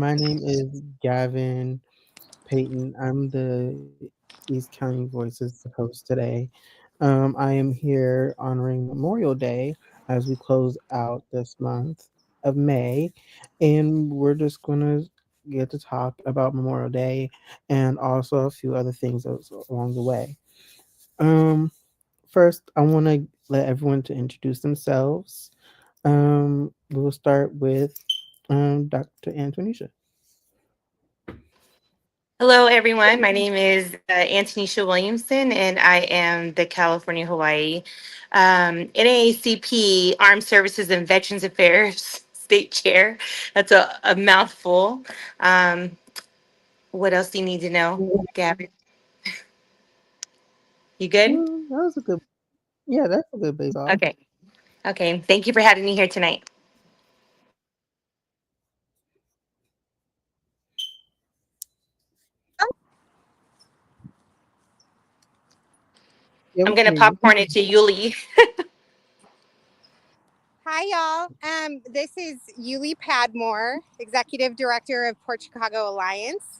My name is Gavin Payton. I'm the East County Voices host today. I am here honoring Memorial Day as we close out this month of May, and we're just gonna get to talk about Memorial Day and also a few other things along the way. Um, First, I want to let everyone to introduce themselves. We'll start with Dr. Antonisha. Hello, everyone. My name is Antonisha Williamson, and I am the California Hawaii NAACP Armed Services and Veterans Affairs State Chair. That's a mouthful. Um, what else do you need to know, Gabby? You good? That was a good. Yeah, that's a good base off. Okay. Okay. Thank you for having me here tonight. Yeah, I'm we going can to hear you. popcorn it to Yuli. Hi, y'all. This is Yuli Padmore, Executive Director of Port Chicago Alliance.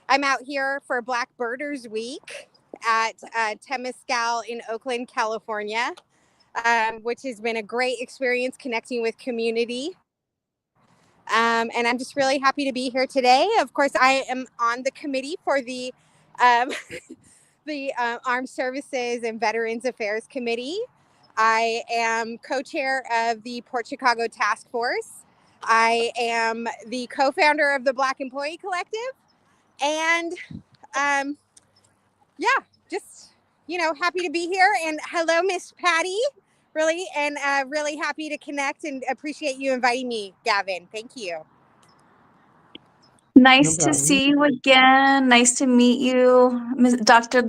I'm out here for Black Birders Week at Temescal in Oakland, California, which has been a great experience connecting with community. And I'm just really happy to be here today. Of course, I am on the committee for the um, Armed Services and Veterans Affairs Committee. I am co-chair of the Port Chicago Task Force. I am the co-founder of the Black Employee Collective. And um, yeah, just, happy to be here. And hello, Miss Patty. Really, and really happy to connect and appreciate you inviting me, Gavin. Thank you. No Nice to problem. see you again. Nice to meet you, Dr.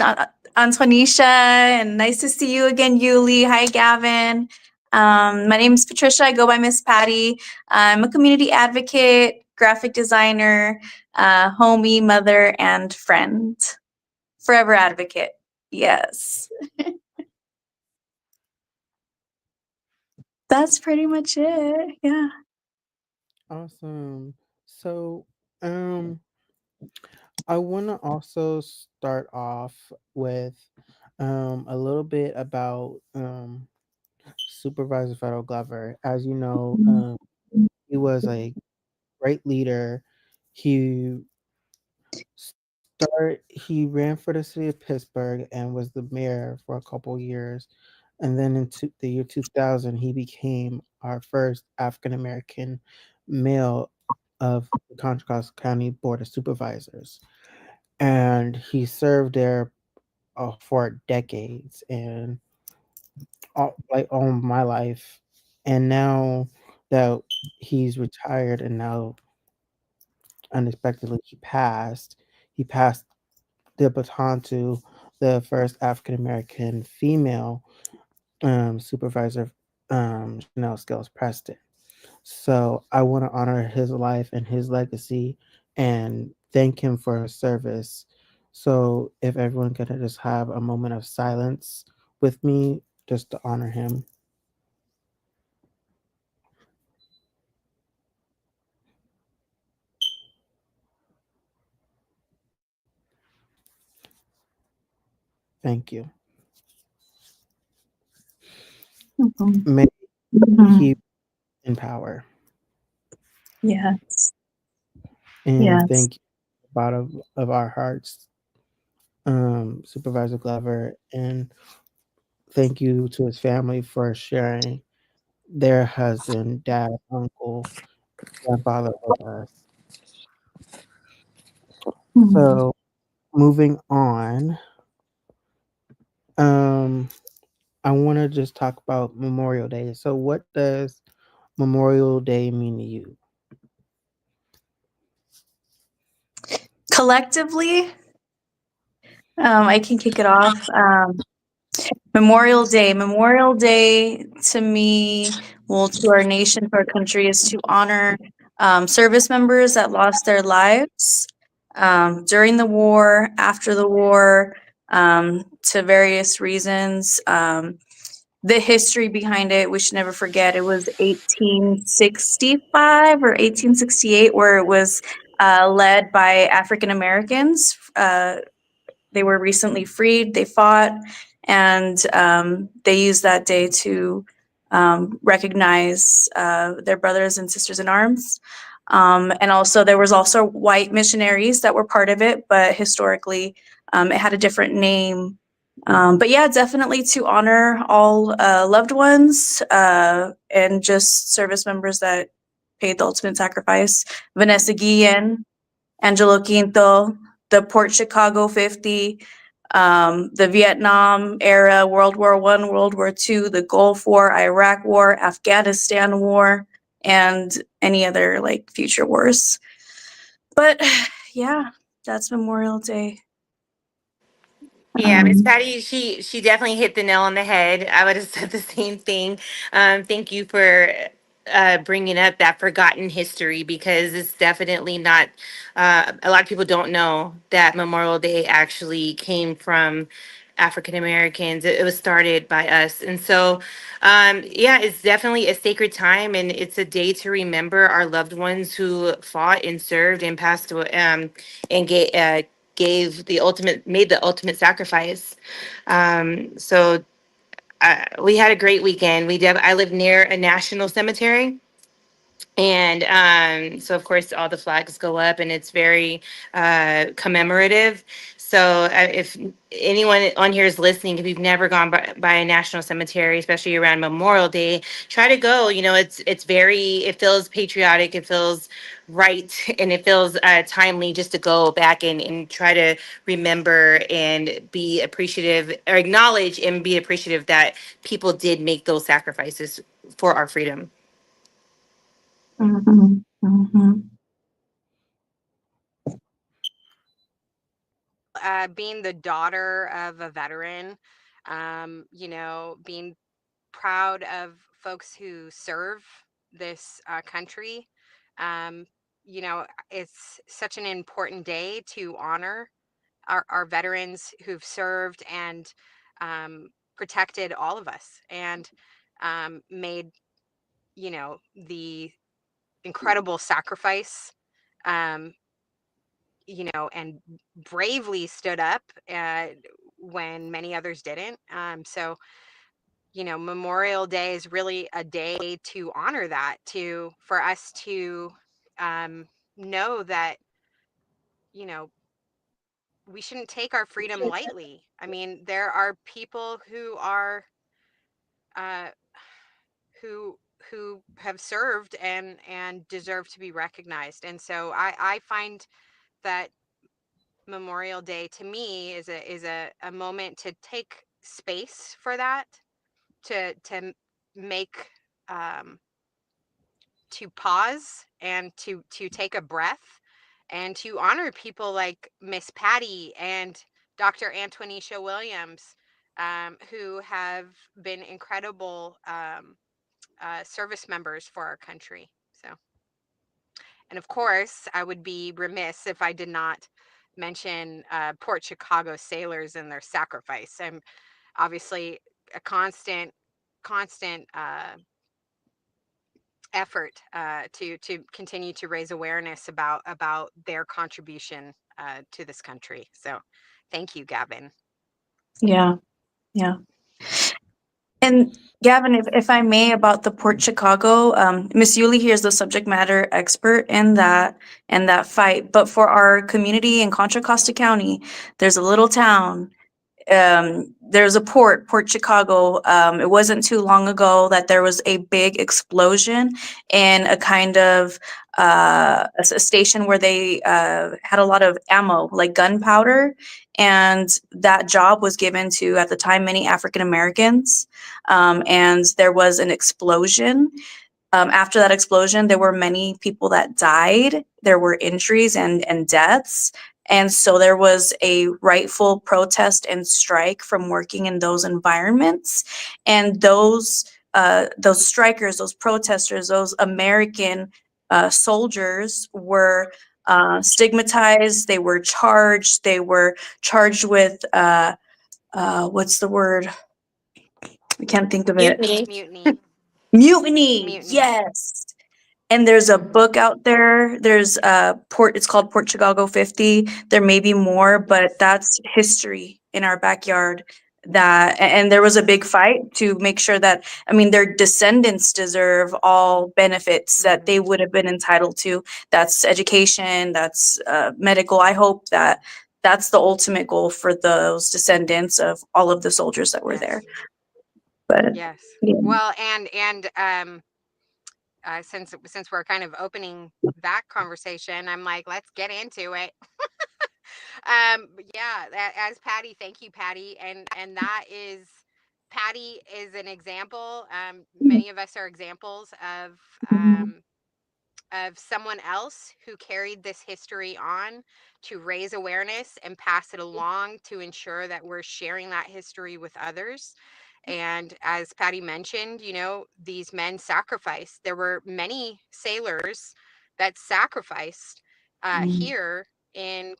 Antonisha, and nice to see you again, Yuli. Hi, Gavin. My name is Patricia. I go by Miss Patty. I'm a community advocate, graphic designer, homie, mother, and friend. Forever advocate. Yes. That's pretty much it. Yeah. Awesome. So, um, I want to also start off with a little bit about Supervisor Federal Glover. As you know, he was a great leader. He he ran for the city of Pittsburgh and was the mayor for a couple years. And then in the year 2000, he became our first African American male of the Contra Costa County Board of Supervisors. And he served there for decades and all my life. And now that he's retired and now unexpectedly he passed the baton to the first African American female supervisor, Chanel Scales Preston. So I want to honor his life and his legacy and thank him for his service. So if everyone could just have a moment of silence with me just to honor him. Thank you. Mhm. May Mhm. he in power. Yes. And Yes. thank you, bottom of our hearts, Supervisor Glover, and thank you to his family for sharing their husband, dad, uncle, grandfather with us. Mhm. So moving on, um, I want to just talk about Memorial Day. So what does Memorial Day mean to you? Collectively, I can kick it off. Memorial Day. Memorial Day to me, well, to our nation, to our country, is to honor service members that lost their lives during the war, after the war, to various reasons. The history behind it, we should never forget, it was 1865 or 1868 where it was led by African Americans. They were recently freed, they fought, and they used that day to recognize their brothers and sisters in arms. And also there was also white missionaries that were part of it, but historically it had a different name. But yeah, definitely to honor all loved ones and just service members that paid the ultimate sacrifice. Vanessa Guillen, Angelo Quinto, the Port Chicago 50, the Vietnam era, World War I, World War II, the Gulf War, Iraq War, Afghanistan War, and any other like future wars. But yeah, that's Memorial Day. Yeah, Miss Patty, she definitely hit the nail on the head. I would have said the same thing. Thank you for bringing up that forgotten history, because it's definitely not. A lot of people don't know that Memorial Day actually came from African Americans. It was started by us, and so yeah, it's definitely a sacred time, and it's a day to remember our loved ones who fought and served and passed away, and made the ultimate sacrifice. So we had a great weekend. I live near a national cemetery, and so of course all the flags go up, and it's very commemorative. So if anyone on here is listening, if you've never gone by a national cemetery, especially around Memorial Day, try to go. It feels patriotic, it feels right, and it feels timely just to go back and try to remember and be appreciative, or acknowledge and be appreciative that people did make those sacrifices for our freedom. Mhm, mhm. Being the daughter of a veteran, being proud of folks who serve this country. Um, it's such an important day to honor our veterans who've served and protected all of us, and made, the incredible sacrifice, um, and bravely stood up when many others didn't. So, Memorial Day is really a day to honor that, for us to know that, you know, we shouldn't take our freedom lightly. I mean, there are people who are uh, who have served and deserve to be recognized. And so I find that Memorial Day to me is a moment to take space for that, to make um, to pause and to take a breath, and to honor people like Miss Patty and Dr. Antonisha Williams, who have been incredible service members for our country. So, and of course, I would be remiss if I did not mention Port Chicago sailors and their sacrifice. I'm obviously a constant effort to continue to raise awareness about their contribution to this country. So, thank you, Gavin. Yeah, yeah. And Gavin, if I may, about the Port Chicago, Miss Yuli here is the subject matter expert in that fight. But for our community in Contra Costa County, there's a little town. There's a Port Chicago. It wasn't too long ago that there was a big explosion in a kind of a station where they had a lot of ammo, like gunpowder, and that job was given to, at the time, many African Americans. And there was an explosion. After that explosion, there were many people that died. There were injuries and deaths. And so there was a rightful protest and strike from working in those environments. And those strikers, those protesters, those American soldiers were stigmatized. They were charged. They were charged with what's the word? I can't think of it. Mutiny. Mutiny. Mutiny. Mutiny. Yes. And there's a book out there. There's it's called Port Chicago 50. There may be more, but that's history in our backyard. And there was a big fight to make sure that, I mean, their descendants deserve all benefits that they would have been entitled to. That's education, that's medical. I hope that that's the ultimate goal for those descendants of all of the soldiers that were there. But Yes. yeah. Well, and since we're kind of opening that conversation, I'm like, let's get into it. Yeah, as Patty, thank you, Patty. And that is, Patty is an example. Many of us are examples of someone else who carried this history on to raise awareness and pass it along to ensure that we're sharing that history with others. And as Patty mentioned, you know, these men sacrificed. There were many sailors that sacrificed here in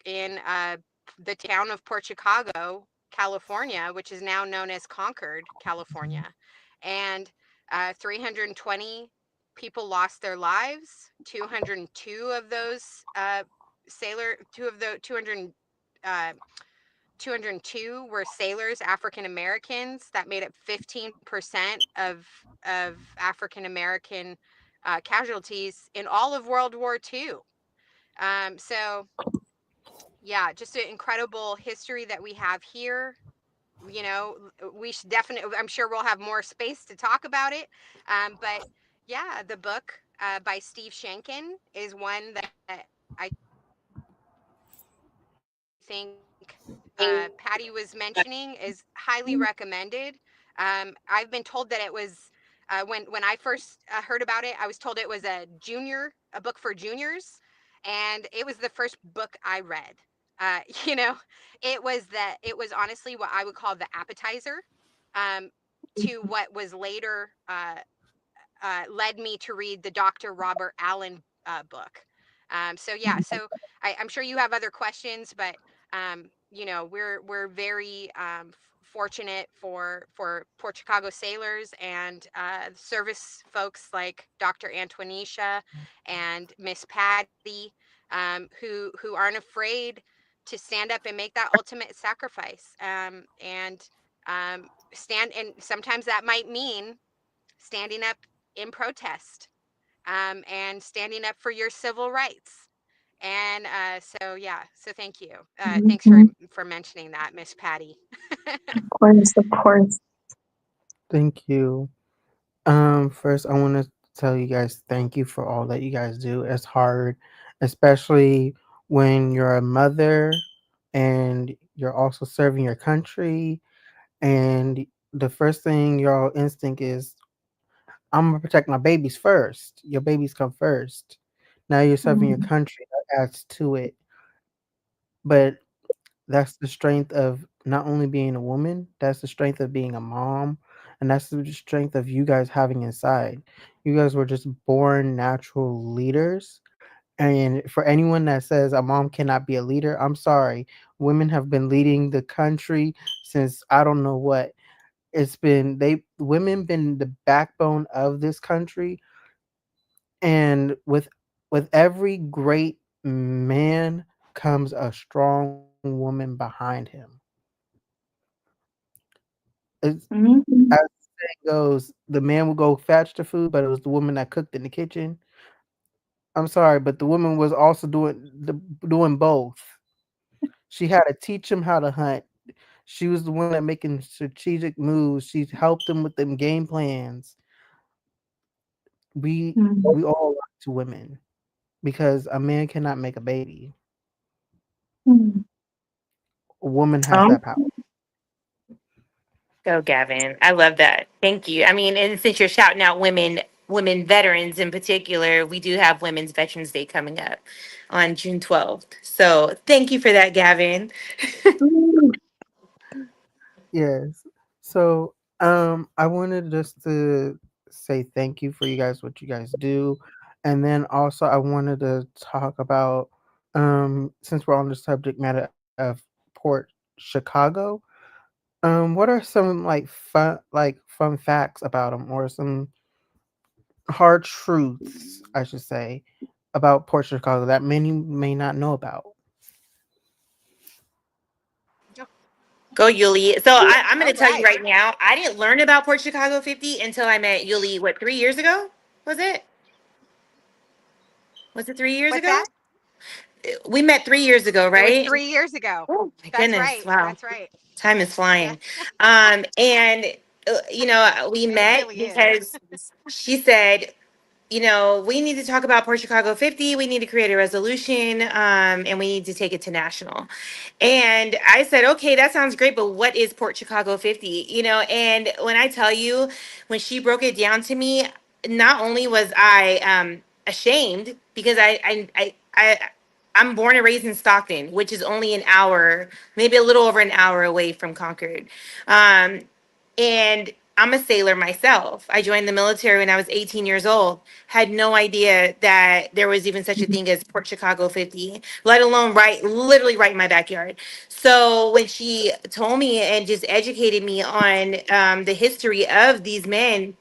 the town of Port Chicago, California, which is now known as Concord, California. And 320 people lost their lives. 202 of those sailor, two of the 200, 202 were sailors, African Americans. That made up 15% of African American casualties in all of World War II. So yeah, just an incredible history that we have here. You know, we should definitely, I'm sure we'll have more space to talk about it. But yeah, the book by Steve Shankin is one that I think Patty was mentioning is highly recommended. I've been told that it was when I first heard about it, I was told it was a book for juniors, and it was the first book I read. You know, it was honestly what I would call the appetizer to what was later led me to read the Dr. Robert Allen book. So yeah, so I'm sure you have other questions, but you know, we're very fortunate for Port Chicago sailors and service folks like Dr. Antoinisha and Miss Patty, who aren't afraid to stand up and make that ultimate sacrifice, and stand. And sometimes that might mean standing up in protest, and standing up for your civil rights. And so yeah, so thank you. Thanks for mentioning that, Miss Patty. Of course. Thank you. First, I want to tell you guys thank you for all that you guys do. It's hard, especially when you're a mother and you're also serving your country. And the first thing your instinct is, I'm gonna protect my babies first. Your babies come first. Now you're serving your country. That adds to it. But that's the strength of not only being a woman, that's the strength of being a mom, and that's the strength of you guys having inside. You guys were just born natural leaders. And for anyone that says a mom cannot be a leader, I'm sorry. Women have been leading the country since I don't know what. It's been women been the backbone of this country, and with every great man comes a strong woman behind him. It's, as the saying goes, the man would go fetch the food, but it was the woman that cooked in the kitchen. I'm sorry, but the woman was also doing both. She had to teach him how to hunt. She was the one that making strategic moves. She helped him with them game plans. We all look to women because a man cannot make a baby. A woman has that power. Go, Gavin. I love that. Thank you. I mean, and since you're shouting out women veterans in particular, we do have Women's Veterans Day coming up on June 12th. So thank you for that, Gavin. Yes. So I wanted just to say thank you for you guys what you guys do. And then also I wanted to talk about since we're on the subject matter of Port Chicago, what are some like fun facts about them or some hard truths, I should say, about Port Chicago that many may not know about? Go, Yuli. So I'm going All to tell you right. right now, I didn't learn about Port Chicago 50 until I met Yuli, what, 3 years ago? Was it? Was it 3 years What's ago? that? We met 3 years ago, It was right? 3 years ago. Oh, my That's goodness. right. Wow. That's right. Time is Yeah, flying. And, we it met really is. because she said, we need to talk about Port Chicago 50. We need to create a resolution, and we need to take it to national. And I said, okay, that sounds great, but what is Port Chicago 50? And when I tell you, when she broke it down to me, not only was I ashamed because I'm born and raised in Stockton, which is only an hour, maybe a little over an hour away from Concord. Um, and I'm a sailor myself. I joined the military when I was 18 years old. Had no idea that there was even such a thing as Port Chicago 50, let alone literally right in my backyard. So when she told me and just educated me on the history of these men,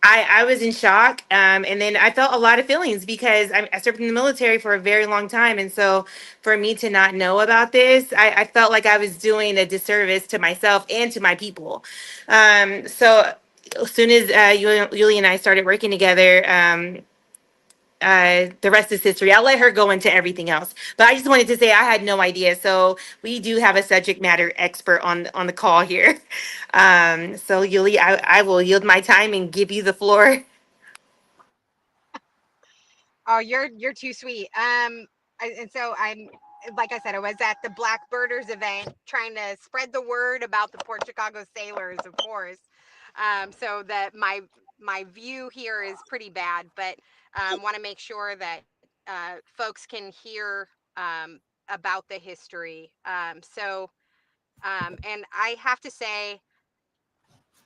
I was in shock. And then I felt a lot of feelings because I served in the military for a very long time. And so for me to not know about this, I felt like I was doing a disservice to myself and to my people. So as soon as Yuli and I started working together, the rest is history. I'll let her go into everything else. But I just wanted to say I had no idea. So we do have a subject matter expert on the call here. So Yuli, I will yield my time and give you the floor. Oh, you're too sweet. And so I'm, like I said, I was at the Black Birders event trying to spread the word about the Port Chicago Sailors, of course. So that my view here is pretty bad, but want to make sure that folks can hear about the history. And I have to say,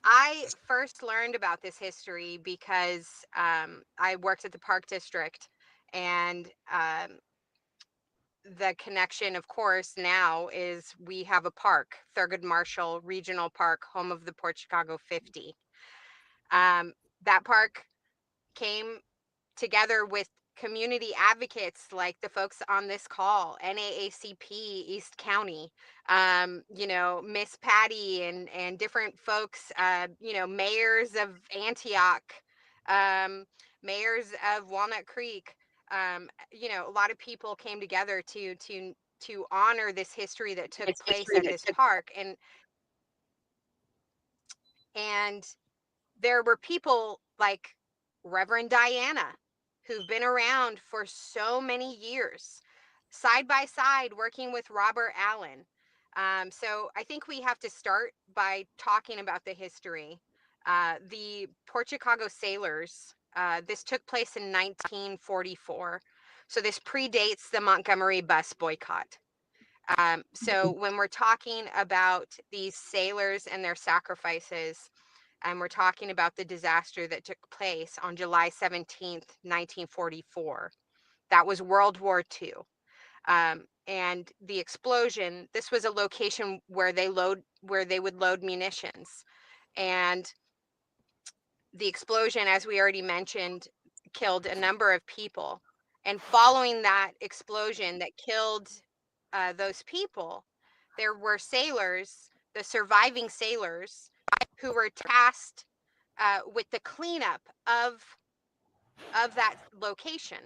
I first learned about this history because I worked at the Park District, and the connection, of course, now is we have a park, Thurgood Marshall Regional Park, home of the Port Chicago 50. That park came together with community advocates like the folks on this call, NAACP East County, Miss Patty and different folks, mayors of Antioch, um, mayors of Walnut Creek. A lot of people came together to honor this history that took place at this park, and there were people like Reverend Diana, who've been around for so many years, side by side, working with Robert Allen. So I think we have to start by talking about the history. The Port Chicago Sailors, this took place in 1944. So this predates the Montgomery bus boycott. So when we're talking about these sailors and their sacrifices, and we're talking about the disaster that took place on July 17th, 1944. That was World War II. And the explosion, this was a location where they would load munitions. And the explosion, as we already mentioned, killed a number of people. And following that explosion that killed those people, there were sailors, the surviving sailors, who were tasked with the cleanup of that location.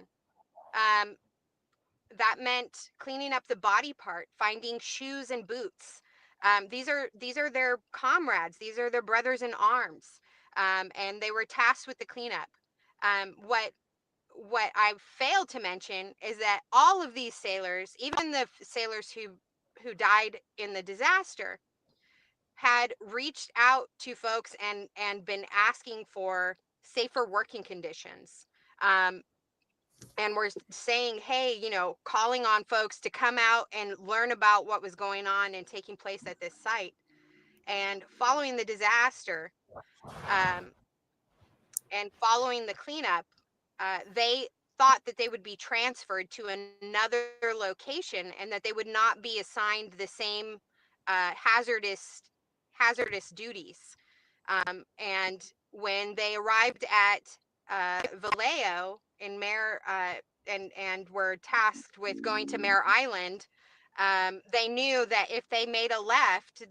Um, that meant cleaning up the body part, finding shoes and boots. These are their comrades. These are their brothers in arms, and they were tasked with the cleanup. What I failed to mention is that all of these sailors, even the sailors who died in the disaster, had reached out to folks and been asking for safer working conditions. And we're saying, hey, calling on folks to come out and learn about what was going on and taking place at this site. And following the disaster, um, and following the cleanup, they thought that they would be transferred to another location and that they would not be assigned the same hazardous duties. And when they arrived at Vallejo and Mare and were tasked with going to Mare Island, they knew that if they made a left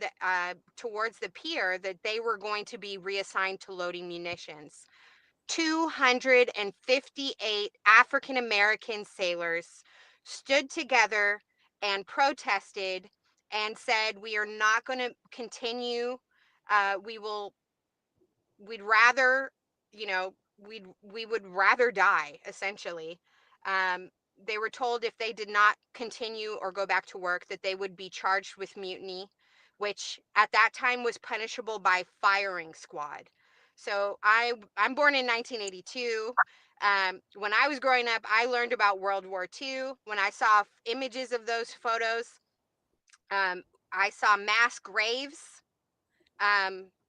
towards the pier, that they were going to be reassigned to loading munitions. 258 African American sailors stood together and protested and said, "We are not going to continue. We'd rather, you know, we would rather die," essentially. They were told if they did not continue or go back to work, that they would be charged with mutiny, which at that time was punishable by firing squad. So I'm born in 1982. When I was growing up, I learned about World War II. When I saw images of those photos, I saw mass graves.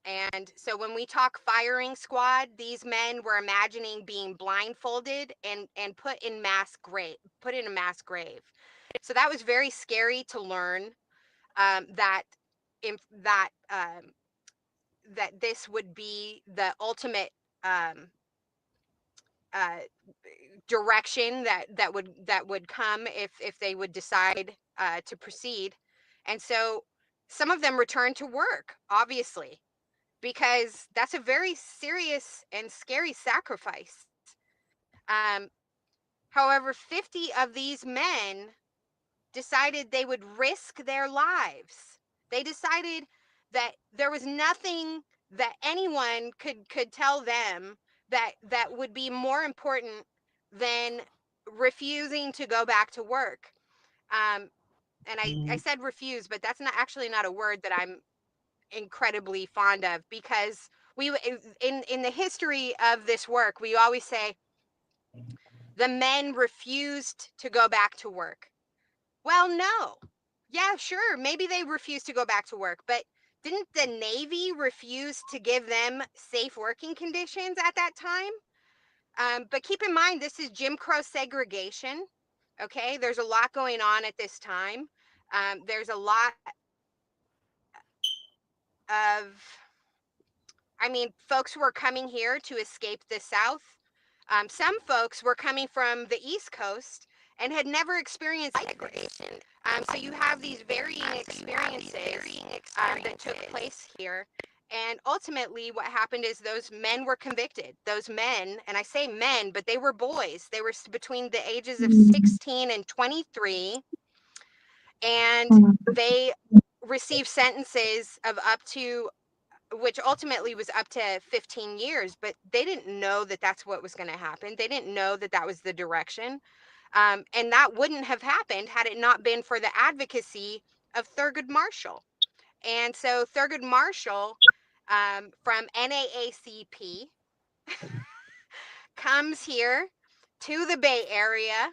And so when we talk firing squad, these men were imagining being blindfolded and put in a mass grave. So that was very scary to learn, that that this would be the ultimate direction that would come if they would decide to proceed. And so some of them returned to work, obviously, because that's a very serious and scary sacrifice. However, 50 of these men decided they would risk their lives. They decided that there was nothing that anyone could tell them that would be more important than refusing to go back to work. And I said refuse, but that's not a word that I'm incredibly fond of, because we in the history of this work, we always say the men refused to go back to work. Well, no. Yeah, sure, maybe they refused to go back to work, but didn't the Navy refuse to give them safe working conditions at that time? But keep in mind, this is Jim Crow segregation. Okay, there's a lot going on at this time. There's a lot of, folks were coming here to escape the South. Some folks were coming from the East Coast and had never experienced segregation. So you have these varying experiences that took place here. And ultimately, what happened is those men were convicted. Those men, and I say men, but they were boys. They were between the ages of 16 and 23. And they received sentences of up to, which ultimately was up to 15 years, but they didn't know that that's what was going to happen. They didn't know that that was the direction. And that wouldn't have happened had it not been for the advocacy of Thurgood Marshall. And so Thurgood Marshall, from NAACP, comes here to the Bay Area,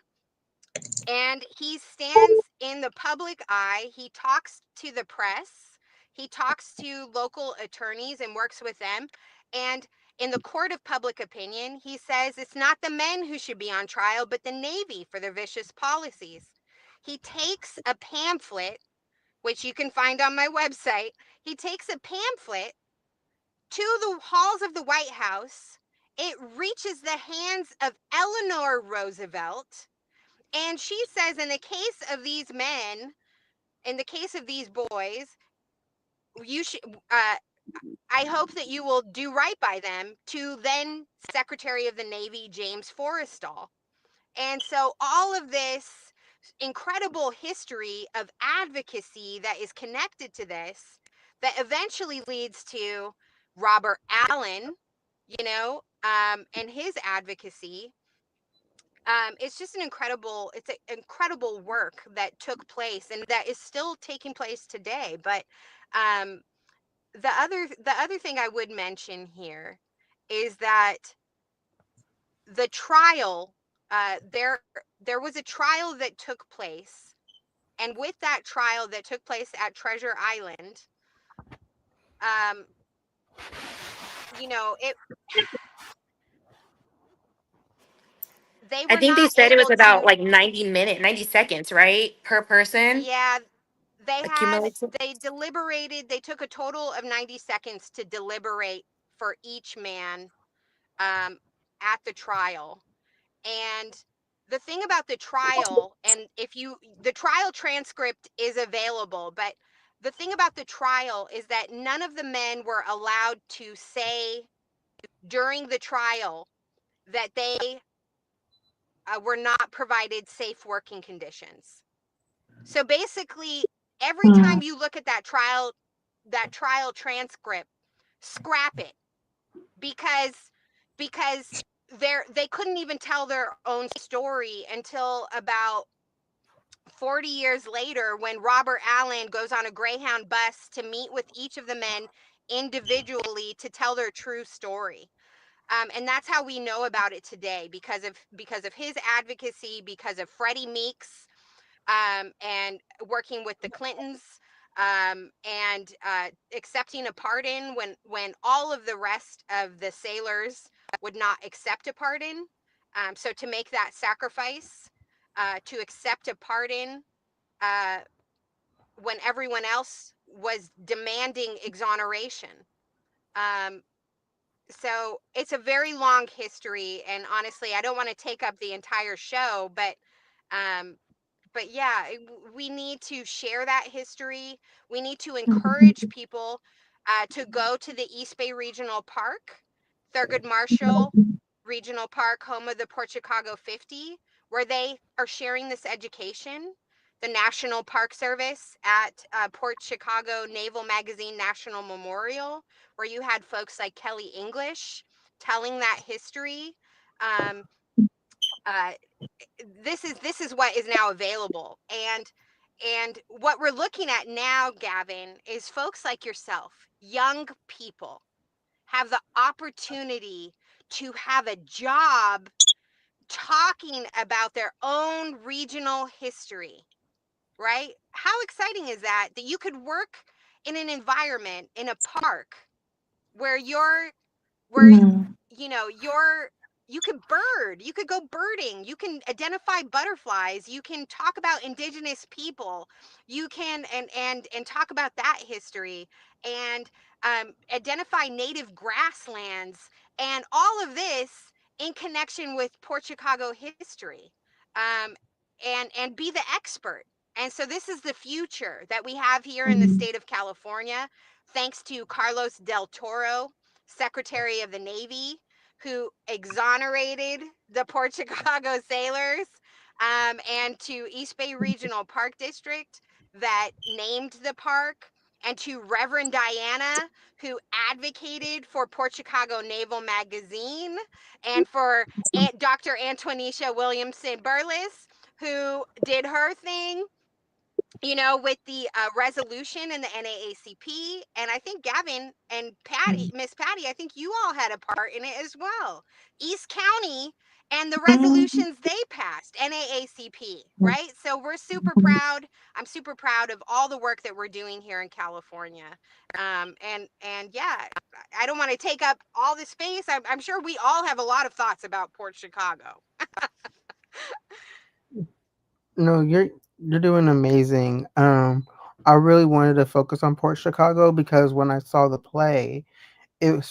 and he stands in the public eye. He talks to the press. He talks to local attorneys and works with them. And in the court of public opinion, he says it's not the men who should be on trial, but the Navy for their vicious policies. He takes a pamphlet, which you can find on my website. He takes a pamphlet to the halls of the White House. It reaches the hands of Eleanor Roosevelt. And she says, in the case of these men, in the case of these boys, you should, I hope that you will do right by them, to then Secretary of the Navy, James Forrestal. And so all of this incredible history of advocacy that is connected to this, that eventually leads to Robert Allen, and his advocacy. It's just it's an incredible work that took place and that is still taking place today. But the other thing I would mention here is that the trial, there was a trial that took place, and with that trial that took place at Treasure Island, it. I think they said it was about like 90 seconds, right? Per person. Yeah, Accumulated. they deliberated. They took a total of 90 seconds to deliberate for each man. at the trial. And the thing about the trial, and the trial transcript is available, but the thing about the trial is that none of the men were allowed to say during the trial that they were not provided safe working conditions. So basically, every time you look at that trial transcript, scrap it, because they couldn't even tell their own story until about 40 years later, when Robert Allen goes on a Greyhound bus to meet with each of the men individually to tell their true story. And that's how we know about it today, because of his advocacy, because of Freddie Meeks, and working with the Clintons, and accepting a pardon when all of the rest of the sailors would not accept a pardon. So to make that sacrifice, to accept a pardon uh, when everyone else was demanding exoneration. Um, so it's a very long history, and honestly, I don't want to take up the entire show, um, but yeah, we need to share that history. We need to encourage people to go to the East Bay Regional Park, Thurgood Marshall Regional Park, home of the Port Chicago 50, where they are sharing this education. The National Park Service at Port Chicago Naval Magazine National Memorial, where you had folks like Kelly English telling that history. Um, uh, this is what is now available, and what we're looking at now, Gavin, is folks like yourself, young people, have the opportunity to have a job talking about their own regional history, right? How exciting is that you could work in an environment, in a park, where where you could you could go birding, you can identify butterflies, you can talk about indigenous people, you can and talk about that history, and identify native grasslands, and all of this in connection with Port Chicago history, um, and be the expert. And so this is the future that we have here in the state of California, thanks to Carlos del Toro, Secretary of the Navy, who exonerated the Port Chicago sailors, and to East Bay Regional Park District that named the park, and to Reverend Diana, who advocated for Port Chicago Naval Magazine, and for Dr. Antonisha Williamson Burles, who did her thing, with the resolution and the NAACP. And I think Gavin and Patty, Miss Patty, I think you all had a part in it as well. East County and the resolutions they passed, NAACP, right? So we're super proud. I'm super proud of all the work that we're doing here in California. And yeah, I don't want to take up all the space. I'm sure we all have a lot of thoughts about Port Chicago. No, you're doing amazing. I really wanted to focus on Port Chicago because when I saw the play, it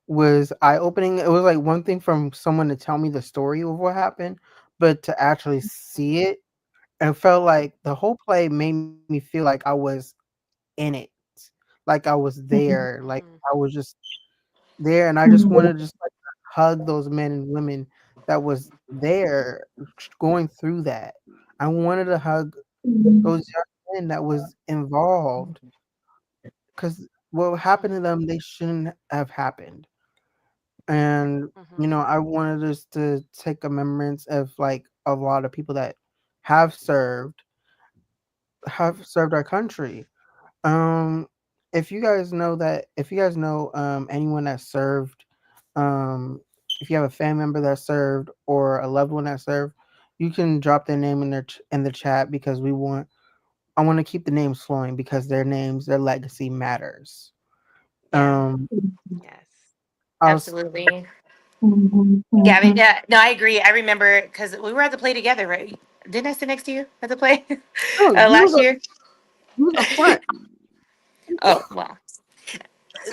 was eye opening. It was like one thing from someone to tell me the story of what happened, but to actually see it, and felt like the whole play made me feel like I was in it, like I was there, like I was just there, and I just wanted to just like hug those men and women that was there going through that. I wanted to hug those young men that was involved, because what happened to them, they shouldn't have happened. And I wanted us to take a remembrance of like a lot of people that have served our country. Um, if you guys know anyone that served, if you have a family member that served or a loved one that served, you can drop their name in the chat, because I want to keep the names flowing, because their legacy matters. Yeah. Yes, I was absolutely. Gavin, yeah, no, I agree. I remember because we were at the play together, right? Didn't I sit next to you at the play no, last year? you was up front. Oh, well.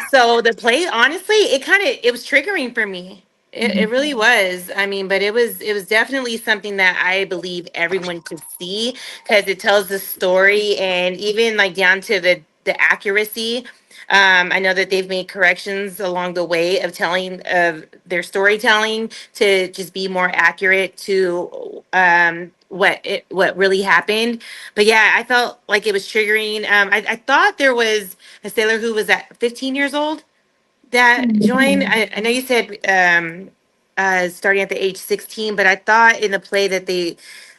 So the play, honestly, it was triggering for me. It really was. I mean, but it was definitely something that I believe everyone should see because it tells the story and even like down to the accuracy. I know that they've made corrections along the way of telling of their storytelling to just be more accurate to what really happened. But yeah, I felt like it was triggering. I thought there was a sailor who was at 15 years old that joined. I know you said starting at the age 16, but I thought in the play that they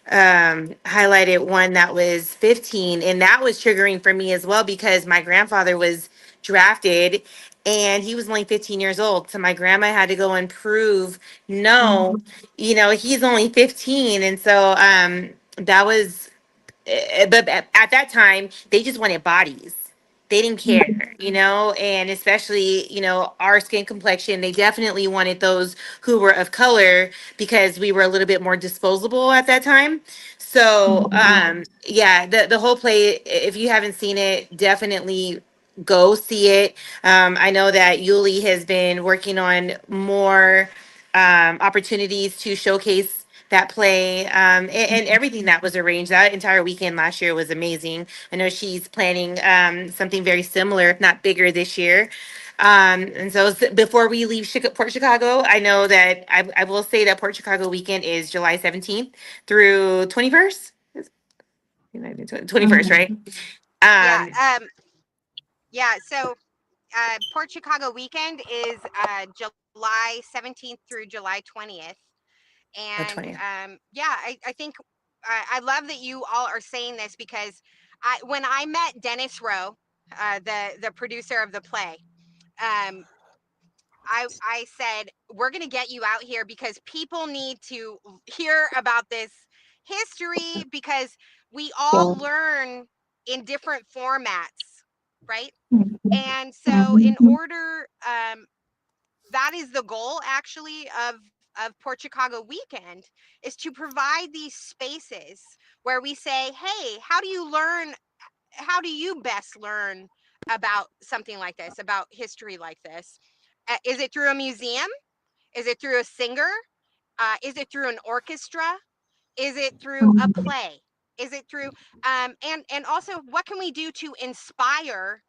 highlighted one that was 15, and that was triggering for me as well because my grandfather was drafted and he was only 15 years old. So my grandma had to go and prove, no, he's only 15. And so that was but at that time they just wanted bodies. They didn't care, and especially, our skin complexion, they definitely wanted those who were of color because we were a little bit more disposable at that time. So yeah, the whole play, if you haven't seen it, definitely go see it. I know that Yuli has been working on more opportunities to showcase that play, and everything that was arranged. That entire weekend last year was amazing. I know she's planning something very similar, if not bigger, this year. And so before we leave Port Chicago, I know that I will say that Port Chicago weekend is July 17th through 21st. 21st, right? Yeah. Um, Yeah. So Port Chicago weekend is July 17th through July 20th. the And 20th. yeah, I think I love that you all are saying this because when I met Dennis Rowe, the producer of the play, um, I said, we're going to get you out here because people need to hear about this history because we all learn in different formats, right? And so in order, that is the goal actually of Port Chicago weekend, is to provide these spaces where we say, hey, how do you best learn about something like this, about history like this? Is it through a museum? Is it through a singer? Is it through an orchestra? Is it through a play? Is it through and also what can we do to inspire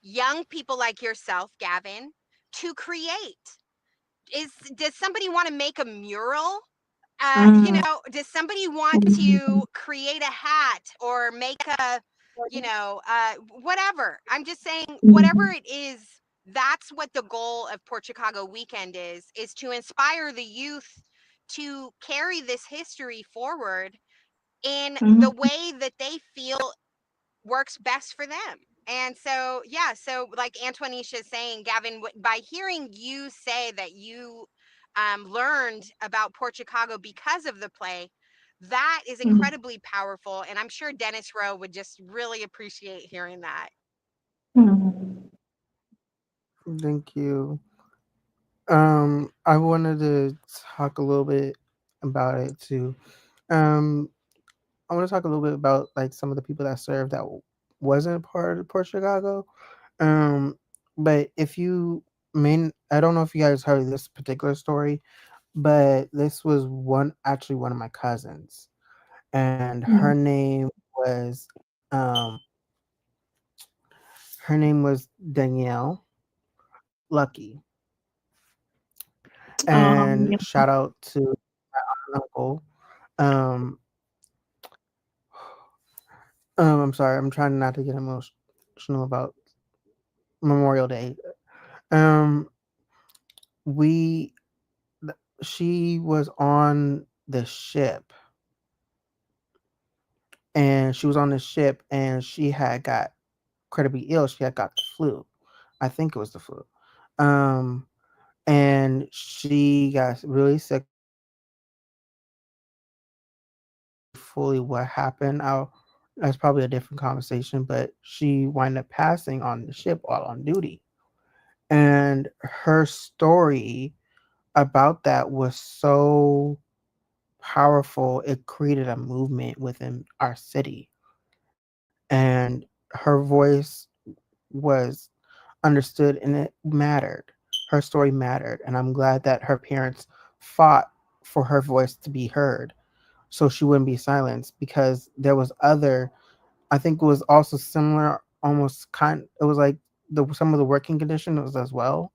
young people like yourself, Gavin, to create? Does somebody want to make a mural? Does somebody want to create a hat or make a, whatever? I'm just saying, whatever it is, that's what the goal of Port Chicago weekend is to inspire the youth to carry this history forward in the way that they feel works best for them. And so, yeah, so like Antoinisha is saying, Gavin, by hearing you say that you learned about Port Chicago because of the play, that is incredibly powerful. And I'm sure Dennis Rowe would just really appreciate hearing that. Thank you. I wanted to talk a little bit about it too. Um, I want to talk a little bit about like some of the people that served that wasn't part of Port Chicago. Um, but if you I don't know if you guys heard this particular story, but this was one of my cousins, and was um her name was Danielle Lucky, and shout out to my uncle. Um, I'm sorry, I'm trying not to get emotional about Memorial Day. Um, we she was on the ship, and she was on the ship, and she had got incredibly ill. She had got the flu. I think it was the flu. Um, and she got really sick. Fully what happened, that's probably a different conversation, but she wound up passing on the ship while on duty. And her story about that was so powerful, it created a movement within our city. And her voice was understood, and it mattered. Her story mattered, and I'm glad that her parents fought for her voice to be heard, so she wouldn't be silenced. Because there was other, I think it was also similar, almost kind. It was like some of the working conditions as well,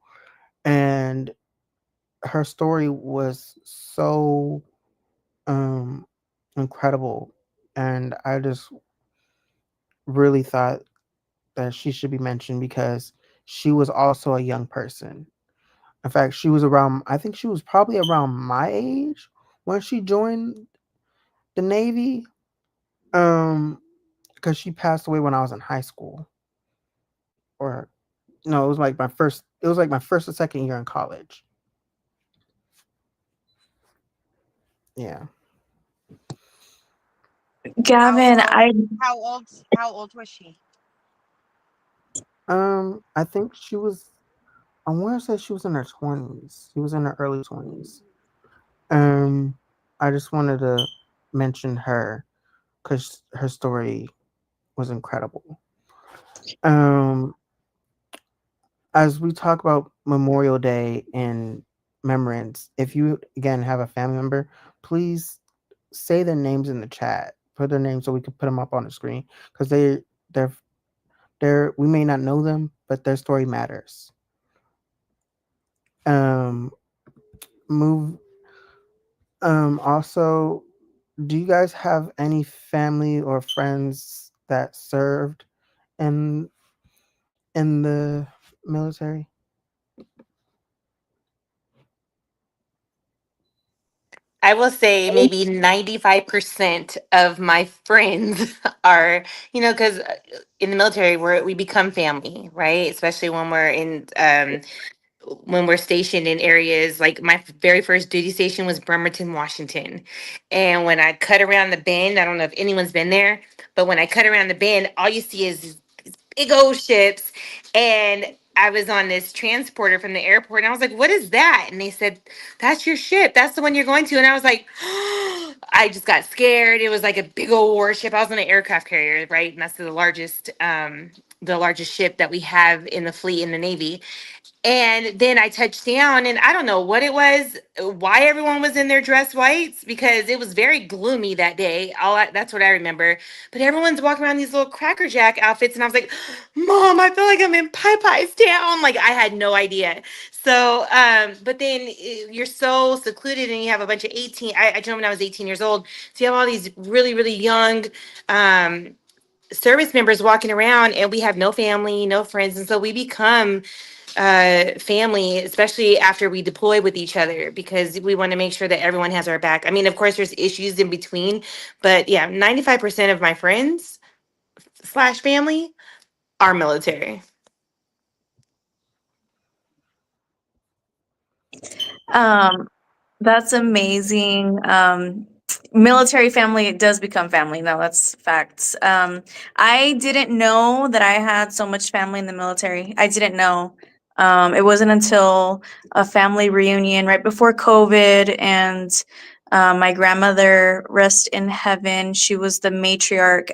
and her story was so um incredible, and I just really thought that she should be mentioned because she was also a young person. In fact, she was around, I think she was probably around my age when she joined the Navy. Because she passed away when I was in high school. Or no, it was like my first or second year in college. Yeah. Gavin, I How old was she? I think she was, I want to say she was in her 20s. She was in her early 20s. Um, I just wanted to mention her because her story was incredible. Um, as we talk about Memorial Day and remembrance, if you again have a family member, please say their names in the chat. Put their names so we can put them up on the screen because they're we may not know them, but their story matters. Um, move. Also, do you guys have any family or friends that served in the military? I will say maybe 95% of my friends are, because in the military we become family, right? Especially when we're stationed in areas like my very first duty station was Bremerton, Washington. And when I cut around the bend, I don't know if anyone's been there, but when I cut around the bend, all you see is these big old ships. And I was on this transporter from the airport and I was like, what is that? And they said, that's your ship. That's the one you're going to. And I was like, I just got scared. It was like a big old warship. I was on an aircraft carrier, right? And that's the largest ship that we have in the fleet in the Navy. And then I touched down, and I don't know what it was, why everyone was in their dress whites, because it was very gloomy that day. That's what I remember. But everyone's walking around these little Cracker Jack outfits, and I was like, "Mom, I feel like I'm in Popeye's town." Like I had no idea. So, but then you're so secluded, and you have a bunch of 18. I joined when I was 18 years old, so you have all these really, really young. Service members walking around, and we have no family, no friends, and so we become family, especially after we deploy with each other, because we want to make sure that everyone has our back. I mean, of course, there's issues in between, but yeah, 95% of my friends slash family are military. um That's amazing. Military family, it does become family. No, that's facts. I didn't know that I had so much family in the military. I didn't know. It wasn't until a family reunion right before COVID, and my grandmother, rest in heaven, she was the matriarch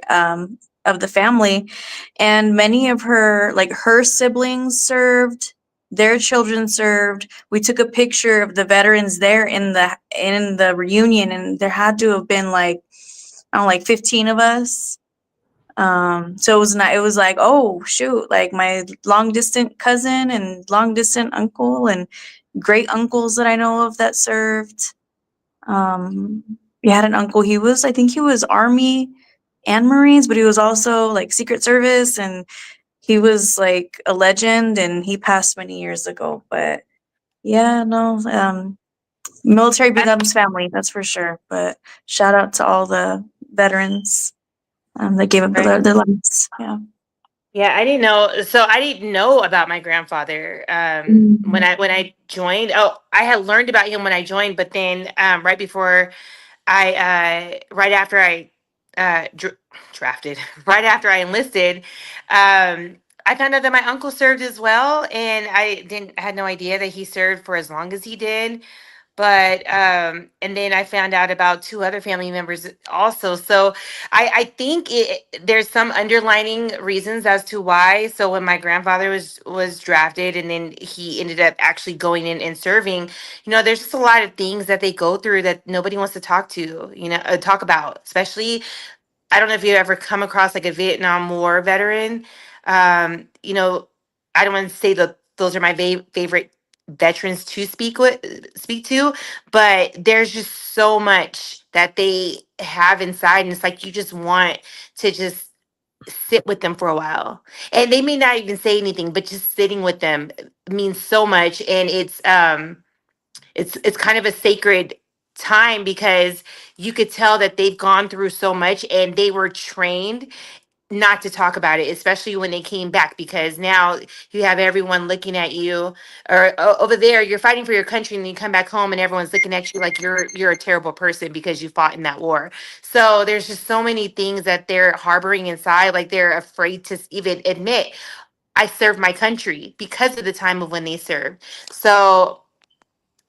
of the family, and many of her siblings served, their children served. We took a picture of the veterans there in the reunion, and there had to have been like, I don't know, like 15 of us. So it was not, it was like, oh shoot, like my long distant cousin and long distant uncle and great uncles that I know of that served. Um, we had an uncle, I think he was Army and Marines, but he was also like Secret Service, and he was like a legend, and he passed many years ago. But yeah, no, military becomes family, that's for sure. But shout out to all the veterans that gave up Right. their lives. Yeah. Yeah, I didn't know. So I didn't know about my grandfather when I joined. Oh, I had learned about him when I joined, but then right before right after I drafted, right after I enlisted, I found out that my uncle served as well, and I had no idea that he served for as long as he did. but and then I found out about two other family members also. So I think there's some underlining reasons as to why. So when my grandfather was drafted and then he ended up actually going in and serving, there's just a lot of things that they go through that nobody wants to talk about, especially, I don't know if you ever come across like a Vietnam War veteran. I don't want to say that those are my favorite veterans to speak to, but there's just so much that they have inside, and it's like you just want to just sit with them for a while, and they may not even say anything, but just sitting with them means so much, and it's kind of a sacred time because you could tell that they've gone through so much and they were trained not to talk about it, especially when they came back, because now you have everyone looking at you, or over there you're fighting for your country and you come back home and everyone's looking at you like you're a terrible person because you fought in that war. So there's just so many things that they're harboring inside, like they're afraid to even admit, I served my country, because of the time of when they served. So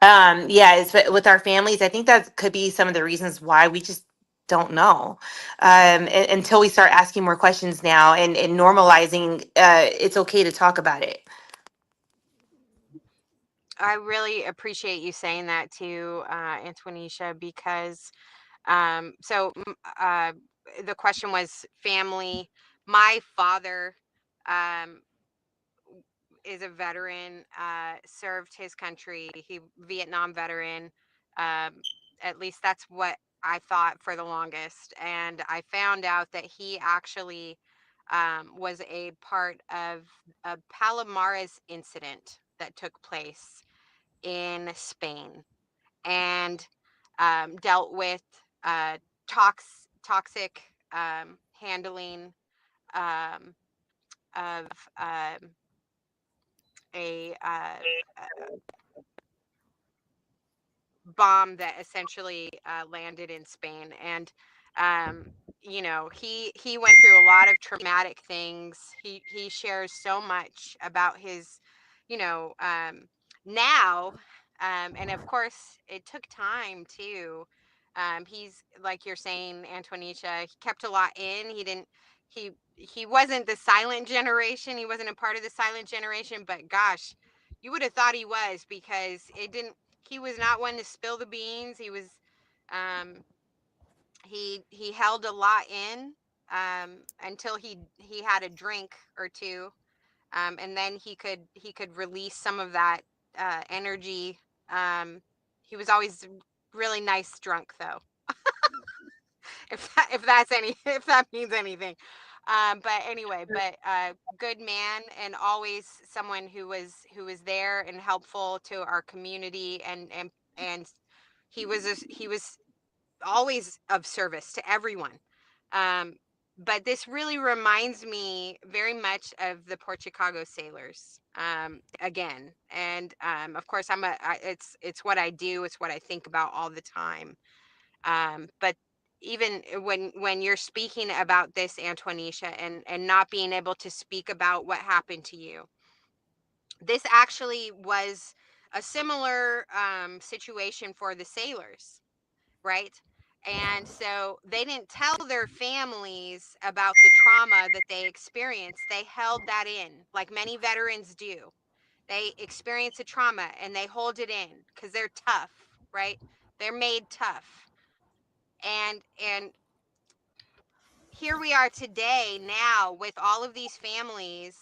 yeah, with our families, I think that could be some of the reasons why we just don't know, until we start asking more questions now, and normalizing, it's okay to talk about it. I really appreciate you saying that too, Antonisha, because the question was family. My father um, is a veteran, served his country. He Vietnam veteran. Um, at least that's what I thought for the longest. And I found out that he actually was a part of a Palomares incident that took place in Spain, and dealt with uh, toxic handling um, of a bomb that essentially landed in Spain. And um, he went through a lot of traumatic things. He shares so much about his, you know, now, and of course it took time too. He's, like you're saying, Antonisha, he kept a lot in. He wasn't the silent generation. He wasn't a part of the silent generation, but gosh, you would have thought he was, because it didn't he was not one to spill the beans. He was um he held a lot in until he had a drink or two, and then he could release some of that energy. um he was always really nice drunk though, if that means anything. But anyway, good man, and always someone who was there and helpful to our community, and he was always of service to everyone. Um, but this really reminds me very much of the Port Chicago Sailors, again. And of course, it's what I do. It's what I think about all the time. But even when you're speaking about this, Antonisha, and not being able to speak about what happened to you, this actually was a similar situation for the sailors, right? And so they didn't tell their families about the trauma that they experienced. They held that in, like many veterans do. They experience a trauma and they hold it in because they're tough, right? They're made tough. And here we are today now with all of these families,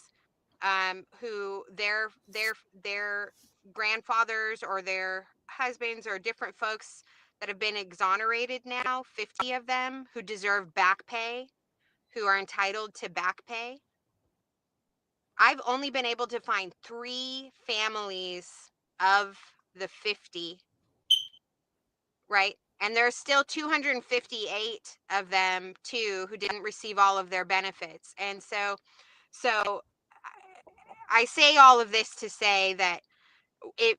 who their grandfathers or their husbands or different folks that have been exonerated now, 50 of them, who deserve back pay, who are entitled to back pay. I've only been able to find 3 families of the 50, right? And there's still 258 of them too who didn't receive all of their benefits. And so I say all of this to say that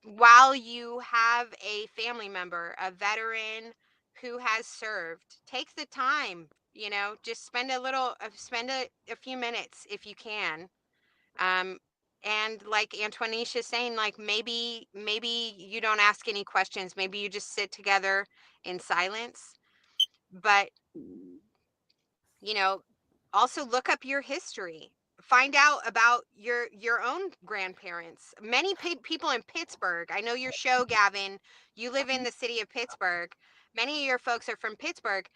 while you have a family member, a veteran who has served, take the time, just spend a few minutes if you can, um, And like Antoinisha is saying, like maybe you don't ask any questions. Maybe you just sit together in silence. But you know, also look up your history. Find out about your own grandparents. Many people in Pittsburgh. I know your show, Gavin. You live in the city of Pittsburgh. Many of your folks are from Pittsburgh.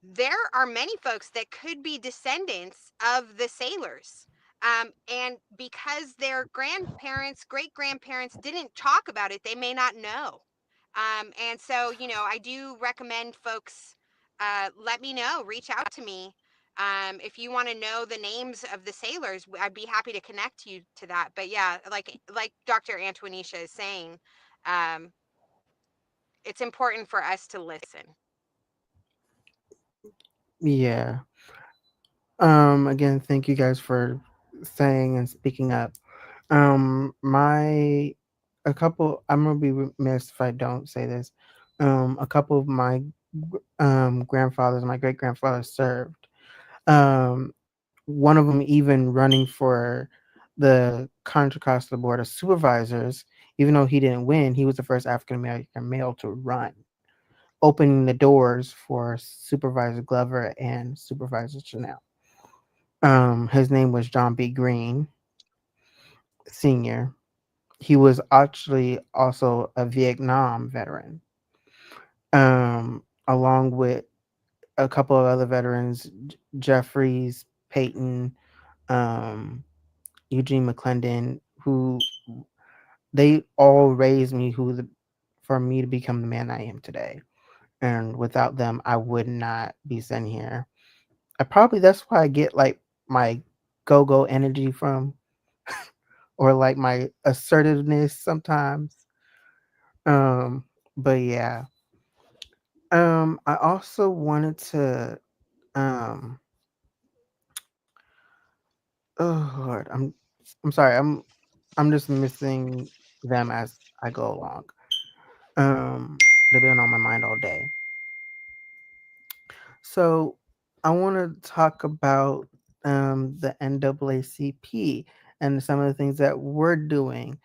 There are many folks that could be descendants of the sailors. And because their grandparents, great grandparents didn't talk about it, they may not know. And so, I do recommend folks let me know, reach out to me. If you want to know the names of the sailors, I'd be happy to connect you to that. But yeah, like Dr. Antoinisha is saying, um, it's important for us to listen. Yeah. Again, thank you guys for saying and speaking up. My a couple. I'm gonna be remiss if I don't say this. A couple of my grandfathers, my great grandfathers served. Um, One of them even running for the Contra Costa Board of Supervisors, even though he didn't win, he was the first African American male to run, opening the doors for Supervisor Glover and Supervisor Chanel. His name was John B. Green Sr. He was actually also a Vietnam veteran, along with a couple of other veterans, Jeffries, Peyton, um, Eugene McClendon, who they all raised me for me to become the man I am today. And without them, I would not be sitting here. That's why I get like my go energy from, or like my assertiveness sometimes. Um, but yeah. I also wanted to um oh Lord, I'm sorry, I'm just missing them as I go along. They've been on my mind all day. So I want to talk about the NAACP and some of the things that we're doing.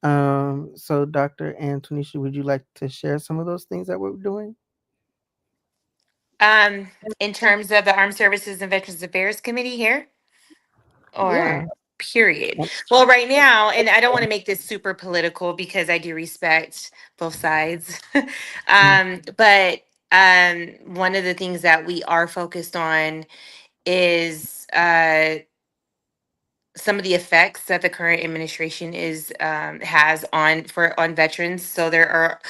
So Dr. Antonisha, would you like to share some of those things that we're doing? In terms of the Armed Services and Veterans Affairs Committee here, Yeah. or period? Well, right now, and I don't want to make this super political because I do respect both sides. But one of the things that we are focused on is some of the effects that the current administration is has on veterans. So there are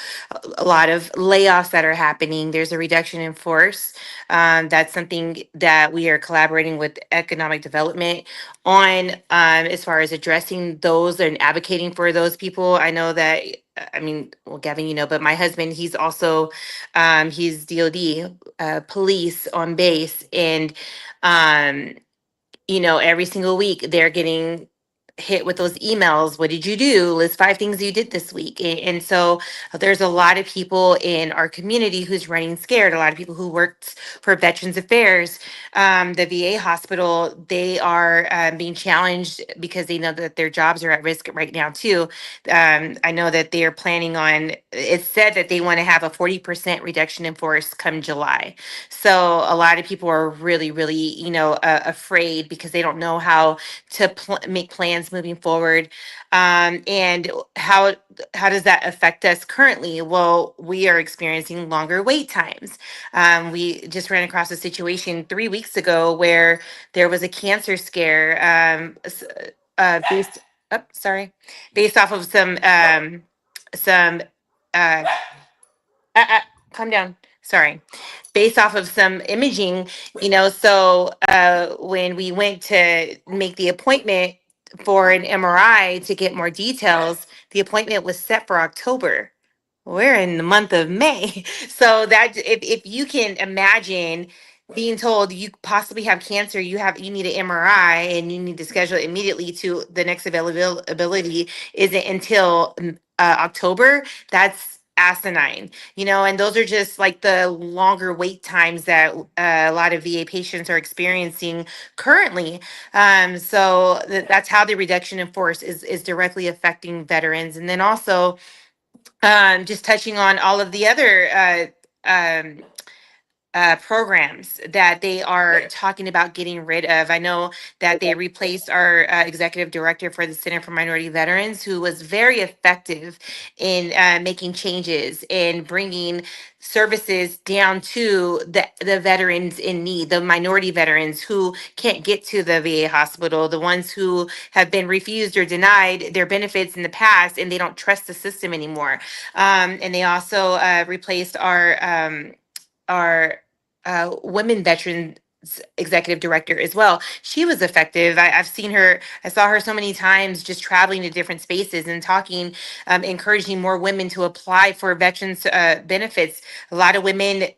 a lot of layoffs that are happening. There's a reduction in force. That's something that we are collaborating with economic development on, as far as addressing those and advocating for those people. I know that. I mean, well, Gavin, but my husband, he's also he's DOD, police on base, and um, every single week they're getting hit with those emails. What did you do? List 5 things you did this week. And so there's a lot of people in our community who's running scared. A lot of people who worked for Veterans Affairs, the VA hospital, they are being challenged because they know that their jobs are at risk right now too. I know that they are planning on, it's said that they want to have a 40% reduction in force come July. So a lot of people are really, really, afraid because they don't know how to make plans moving forward. And how does that affect us currently? Well, we are experiencing longer wait times. We just ran across a situation 3 weeks ago where there was a cancer scare, based. Oh, sorry, based off of some uh, calm down. Sorry. Based off of some imaging, so when we went to make the appointment for an MRI to get more details, the appointment was set for October. We're in the month of May. So that if you can imagine being told you possibly have cancer, you need an MRI and you need to schedule it immediately to the next availability isn't until October. That's asinine, and those are just like the longer wait times that a lot of VA patients are experiencing currently. So that's how the reduction in force is directly affecting veterans. And then also, just touching on all of the other programs that they are talking about getting rid of. I know that they replaced our executive director for the Center for Minority Veterans, who was very effective in making changes and bringing services down to the veterans in need, the minority veterans who can't get to the VA hospital, the ones who have been refused or denied their benefits in the past and they don't trust the system anymore. And they also replaced our women veterans executive director as well. She was effective. I've seen her, I saw her so many times just traveling to different spaces and talking, encouraging more women to apply for veterans benefits. A lot of women,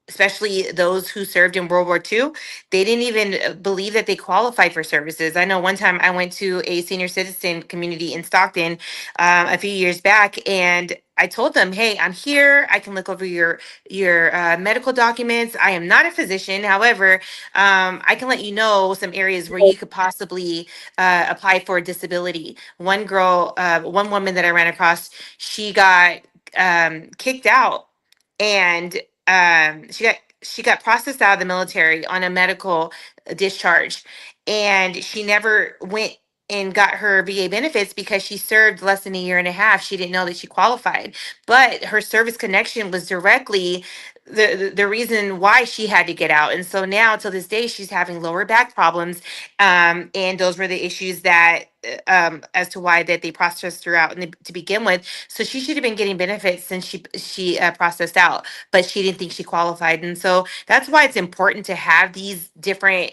especially those who served in World War II, they didn't even believe that they qualified for services. I know one time I went to a senior citizen community in Stockton a few years back, and I told them, "Hey, I'm here. I can look over your medical documents. I am not a physician. However, I can let you know some areas where you could possibly apply for a disability." One girl, one woman that I ran across, she got kicked out, and she got processed out of the military on a medical discharge, and she never went and got her VA benefits because she served less than a year and a half. She didn't know that she qualified, but her service connection was directly the reason why she had to get out. And so now to this day she's having lower back problems, and those were the issues that as to why that they processed her out to begin with. So she should have been getting benefits since she processed out, but she didn't think she qualified. And so that's why it's important to have these different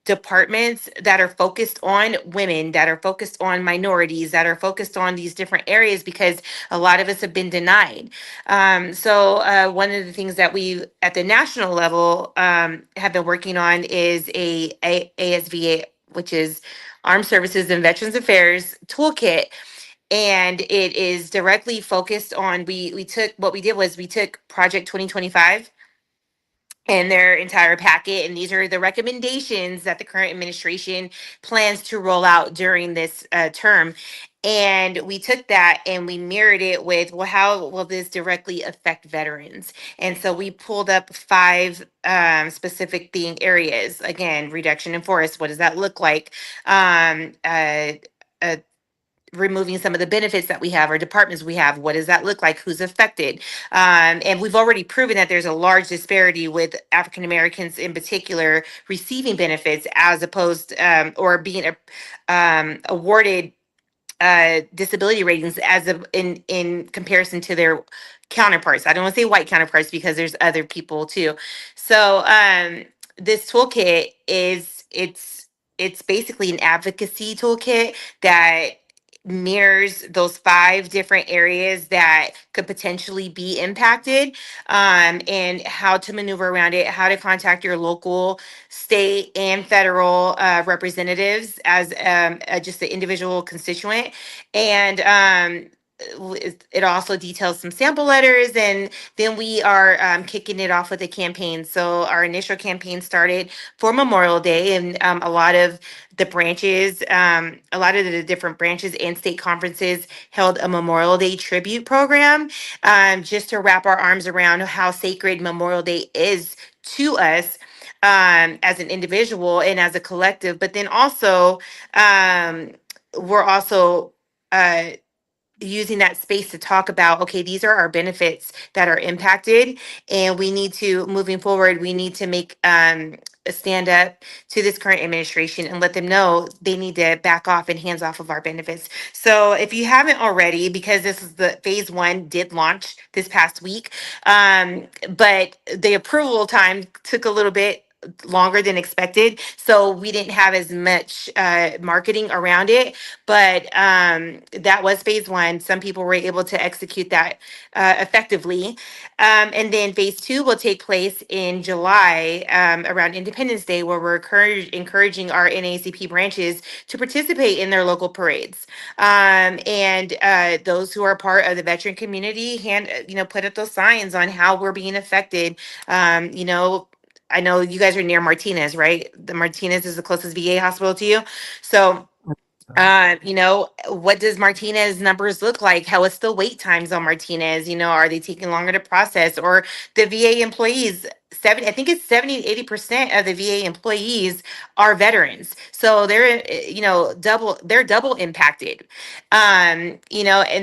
departments that are focused on women, that are focused on minorities, that are focused on these different areas, because a lot of us have been denied. So one of the things that we at the national level have been working on is a ASVA, which is Armed Services and Veterans Affairs toolkit, and it is directly focused on, we took, what we did was we took Project 2025 and their entire packet, and these are the recommendations that the current administration plans to roll out during this term. And we took that and we mirrored it with, well, how will this directly affect veterans? And so we pulled up 5 specific thing areas. Again, reduction in force, what does that look like? Uh, removing some of the benefits that we have or departments we have, what does that look like, who's affected? And we've already proven that there's a large disparity with African Americans in particular receiving benefits as opposed or being awarded disability ratings as of in comparison to their counterparts. I don't want to say white counterparts because there's other people too. So this toolkit it's basically an advocacy toolkit that mirrors those 5 different areas that could potentially be impacted, and how to maneuver around it, how to contact your local, state, and federal representatives as just the individual constituent. And it also details some sample letters, and then we are kicking it off with a campaign. So our initial campaign started for Memorial Day, and a lot of the branches, a lot of the different branches and state conferences held a Memorial Day tribute program, just to wrap our arms around how sacred Memorial Day is to us, as an individual and as a collective. But then also, we're also using that space to talk about, okay, these are our benefits that are impacted, and we need to, moving forward, we need to make a stand up to this current administration and let them know they need to back off and hands off of our benefits. So if you haven't already, because this is the phase 1 did launch this past week, but the approval time took a little bit longer than expected, so we didn't have as much marketing around it. But that was phase one. Some people were able to execute that effectively. And then phase two will take place in July, around Independence Day, where we're encouraging our NAACP branches to participate in their local parades. And those who are part of the veteran community put up those signs on how we're being affected. I know you guys are near Martinez, right? The Martinez is the closest VA hospital to you. So, what does Martinez numbers look like? How is the wait times on Martinez? Are they taking longer to process? Or the VA employees, I think it's 70 to 80% of the VA employees are veterans. So they're, they're double impacted. And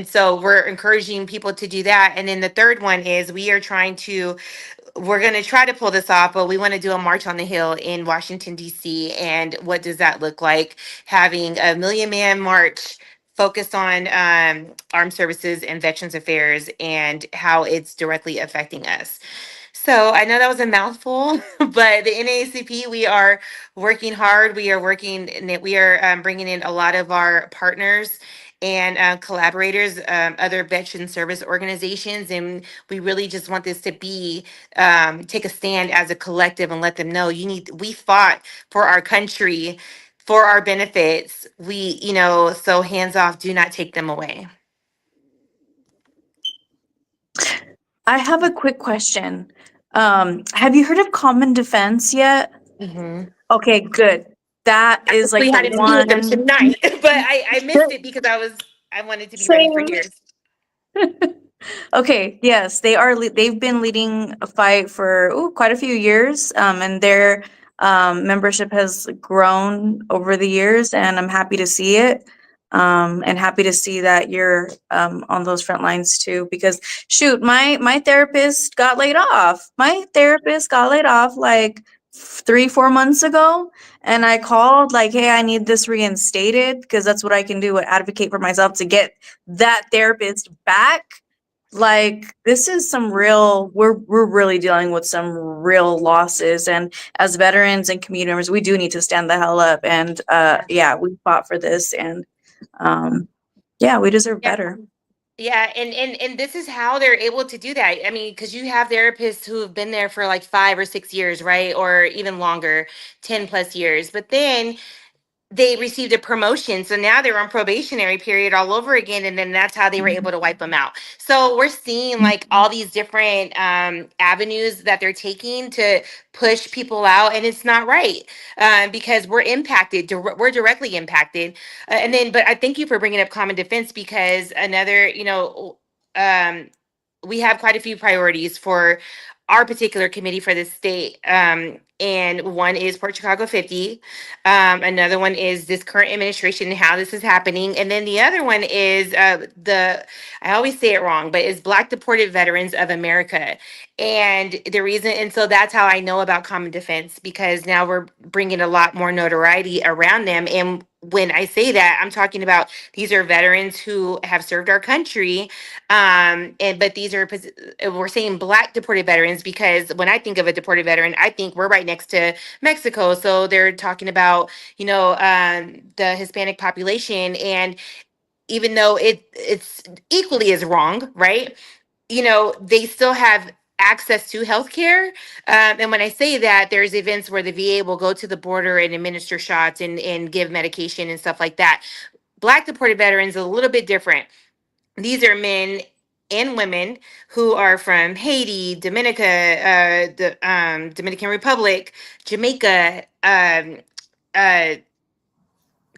so we're encouraging people to do that. And then the third one is we're going to try to pull this off, but we want to do a march on the Hill in Washington, D.C. And what does that look like? Having a Million Man March focused on armed services and veterans affairs and how it's directly affecting us. So I know that was a mouthful, but the NAACP, we are working hard. We are bringing in a lot of our partners and collaborators, other veteran service organizations, and we really just want this to be take a stand as a collective and let them know we fought for our country, for our benefits. So hands off, do not take them away. I have a quick question. Have you heard of Common Defense yet? Mm-hmm. Okay, good. That is like We had the to meet with them one. tonight, but I missed it because I wanted to be ready for Same. yours. Okay, yes, they've been leading a fight for quite a few years, and their membership has grown over the years, and I'm happy to see it, and happy to see that you're on those front lines too. Because shoot, my therapist got laid off. My therapist got laid off like 3-4 months ago, and I called like, hey, I need this reinstated because that's what I can do, advocate for myself to get that therapist back. Like, this is some real, we're really dealing with some real losses, and as veterans and community members, we do need to stand the hell up. And we fought for this, and we deserve better. Yeah, and this is how they're able to do that. I mean, because you have therapists who have been there for like 5 or 6 years, right? Or even longer, 10 plus years. But then they received a promotion, so now they're on probationary period all over again, and then that's how they were able to wipe them out. So we're seeing like all these different avenues that they're taking to push people out, and it's not right, because we're impacted. We're directly impacted. But I thank you for bringing up Common Defense, because another, we have quite a few priorities for our particular committee for the state. And one is Port Chicago 50. Another one is this current administration and how this is happening. And then the other one is I always say it wrong, but it's Black Deported Veterans of America. And so that's how I know about Common Defense, because now we're bringing a lot more notoriety around them. And when I say that, I'm talking about these are veterans who have served our country. But we're saying Black deported veterans because when I think of a deported veteran, I think we're right next to Mexico. So they're talking about, the Hispanic population. And even though it's equally as wrong, right? They still have access to healthcare. And when I say that, there's events where the VA will go to the border and administer shots and give medication and stuff like that. Black deported veterans are a little bit different. These are men and women who are from Haiti, the Dominican Republic, Jamaica,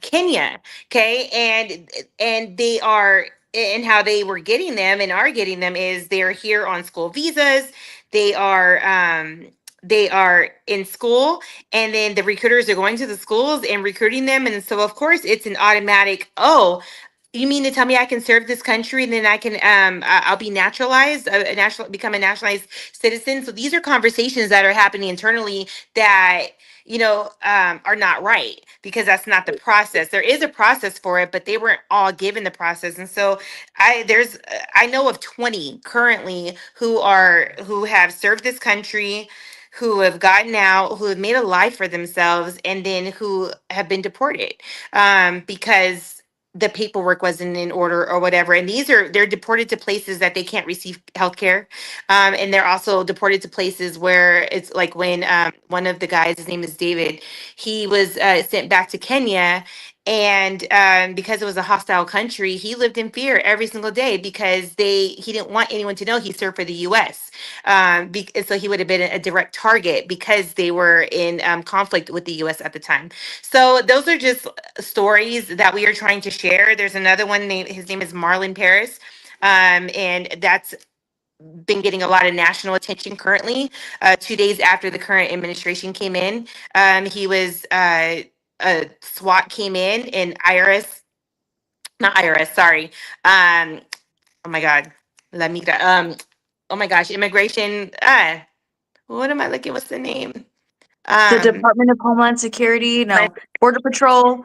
Kenya. Okay. And they are, and how they were getting them and are getting them is they're here on school visas. They are in school, and then the recruiters are going to the schools and recruiting them. And so of course it's an automatic, oh, you mean to tell me I can serve this country and then I can I'll be naturalized, become a nationalized citizen? So these are conversations that are happening internally that are not right, because that's not the process. There is a process for it, but they weren't all given the process. And so I know of 20 currently who have served this country, who have gotten out, who have made a life for themselves, and then who have been deported because the paperwork wasn't in order or whatever. And they're deported to places that they can't receive health care. And they're also deported to places where it's like when one of the guys, his name is David, he was sent back to Kenya. And because it was a hostile country, he lived in fear every single day because he didn't want anyone to know he served for the U.S. So he would have been a direct target because they were in conflict with the U.S. at the time. So those are just stories that we are trying to share. There's another one named, his name is Marlon Paris. And that's been getting a lot of national attention currently. 2 days after the current administration came in, he was SWAT came in and not IRS, sorry. Oh my God, La Migra. Oh my gosh, immigration. What am I looking? What's the name? The Department of Homeland Security, no, Border Patrol,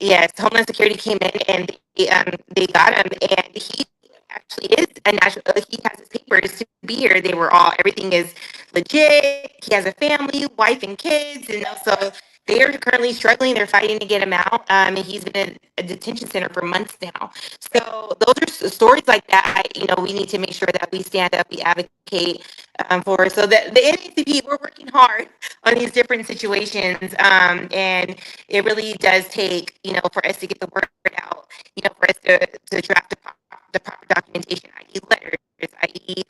Yes, Homeland Security came in and they got him, and he actually is a national. He has his papers to be here. Everything is legit. He has a family, wife, and kids, and so they are currently struggling. They're fighting to get him out. And he's been in a detention center for months now. So those are stories like that. We need to make sure that we stand up, we advocate for. So that the NACP, we're working hard on these different situations, and it really does take, for us to get the word out, for us to draft the proper documentation, i.e. letters, i.e.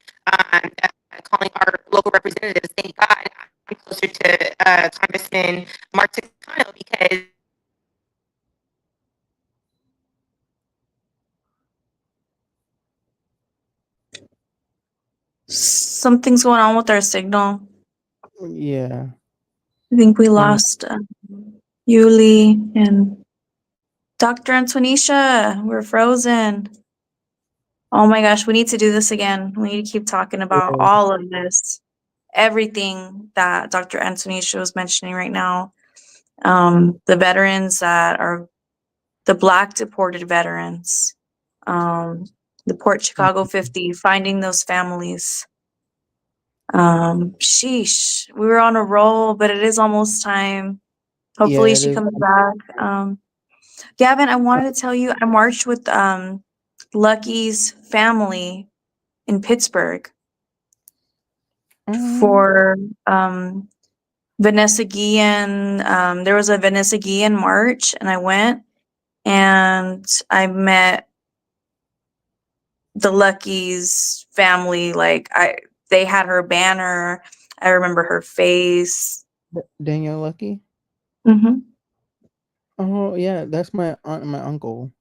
Calling our local representatives. Thank God I'm closer to Congressman Mark Takano because something's going on with our signal. Yeah. I think we lost Yuli and Dr. Antonisha. We're frozen. Oh my gosh, we need to do this again. We need to keep talking about all of this, everything that Dr. Antonisha was mentioning right now. The veterans that are the Black deported veterans, the Port Chicago 50, finding those families. Sheesh, we were on a roll, but it is almost time. Hopefully Yeah, it she is. comes back. Gavin, I wanted to tell you, I marched with Lucky's family in Pittsburgh for Vanessa Guillen. There was a Vanessa Guillen march, and I went and I met the Lucky's family. They had her banner. I remember her face. Danielle Lucky. Mm-hmm. Oh yeah, that's my aunt and my uncle.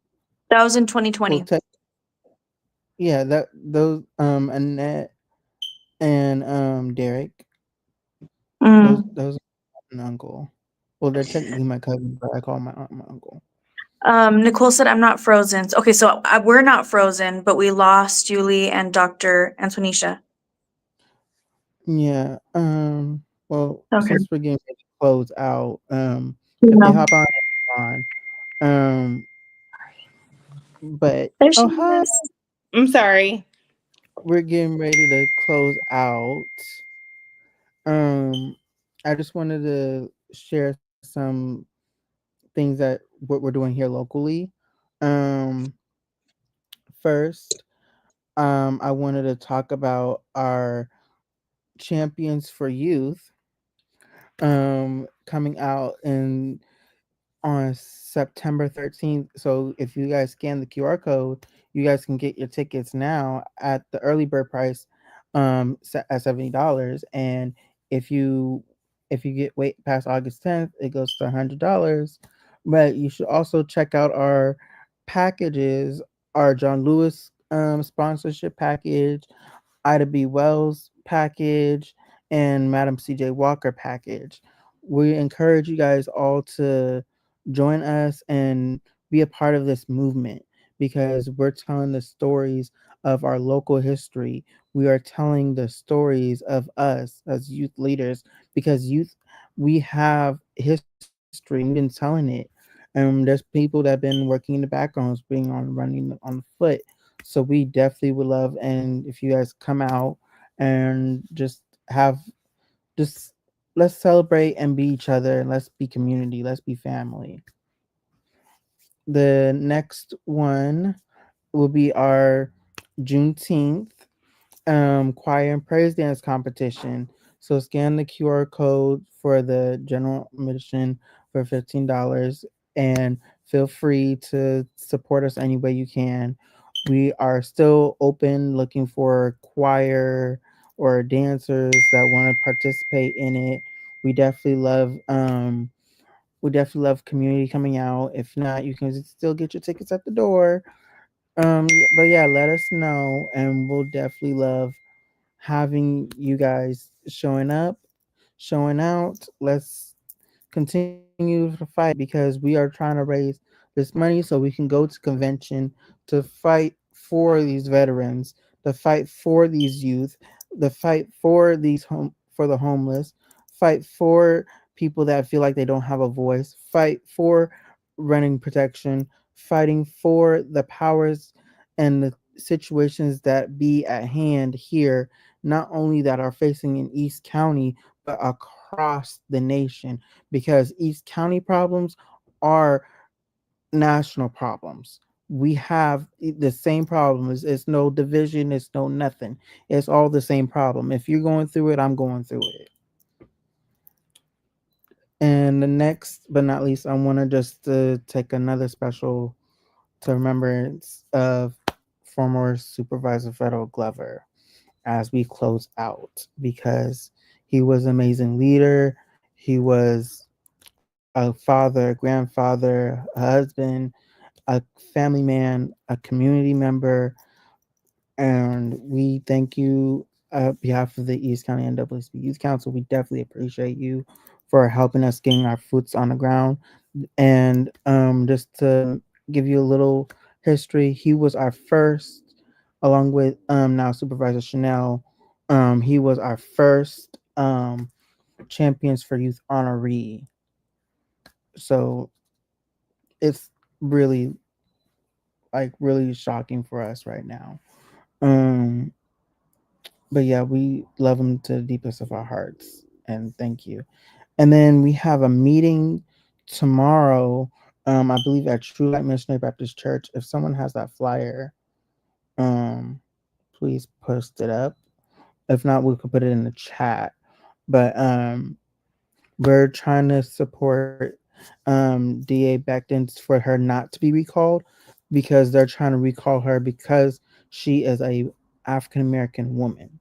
That was in 2020. Yeah, those Annette and Derek. Those are an uncle. Well, they're technically my cousin, but I call my aunt my uncle. Nicole said, I'm not frozen. Okay, so we're not frozen, but we lost Julie and Dr. Antonisha. Yeah. Well, Okay. since we're getting ready to close out, if they hop on. But hi. I'm sorry. We're getting ready to close out. I just wanted to share some things that what we're doing here locally. First, I wanted to talk about our Champions for Youth coming out on September 13th. So if you guys scan the QR code, you guys can get your tickets now at the early bird price at $70. And if you wait past August 10th, it goes to $100. But you should also check out our packages, our John Lewis sponsorship package, Ida B. Wells package, and Madam CJ Walker package. We encourage you guys all to join us and be a part of this movement because we're telling the stories of our local history. We are telling the stories of us as youth leaders because we have history. We've been telling it. There's people that have been working in the backgrounds, being running on foot. So we definitely would love, and if you guys come out and just have just let's celebrate and be each other, and let's be community, let's be family. The next one will be our Juneteenth choir and praise dance competition. So scan the QR code for the general admission for $15 and feel free to support us any way you can. We are still open looking for choir or dancers that want to participate in it. We definitely love community coming out. If not, you can still get your tickets at the door. But yeah, let us know, and we'll definitely love having you guys showing up, showing out. Let's continue to fight because we are trying to raise this money so we can go to convention to fight for these veterans, to fight for these youth, the fight for the homeless, fight for people that feel like they don't have a voice, fight for running protection, fighting for the powers and the situations that be at hand here, not only that are facing in East County, but across the nation, because East County problems are national problems. We have the same problems. It's no division, it's no nothing. It's all the same problem. If you're going through it, I'm going through it. And the next but not least, I want to just take another special to remembrance of former Supervisor Federal Glover as we close out, because he was an amazing leader. He was a father, a grandfather, a husband, a family man, a community member, and we thank you on behalf of the East County NAACP Youth Council. We definitely appreciate you for helping us getting our foots on the ground. And just to give you a little history, he was our first, along with now Supervisor Chanel. He was our first Champions for Youth honoree. So it's really really shocking for us right now. Um, but yeah, we love him to the deepest of our hearts, and thank you. And then we have a meeting tomorrow, I believe at True Light Missionary Baptist Church. If someone has that flyer, um, please post it up. If not, we could put it in the chat. But we're trying to support DA Becton for her not to be recalled, because they're trying to recall her because she is a African American woman.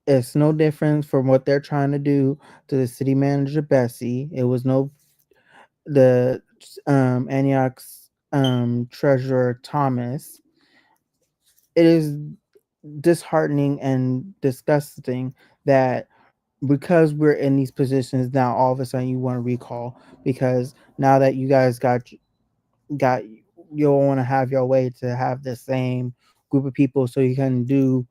It's no different from what they're trying to do to the city manager Bessie. It was no the Antioch's treasurer Thomas. It is disheartening and disgusting that because we're in these positions now, all of a sudden you want to recall, because now that you guys got you'll want to have your way to have the same group of people so you can do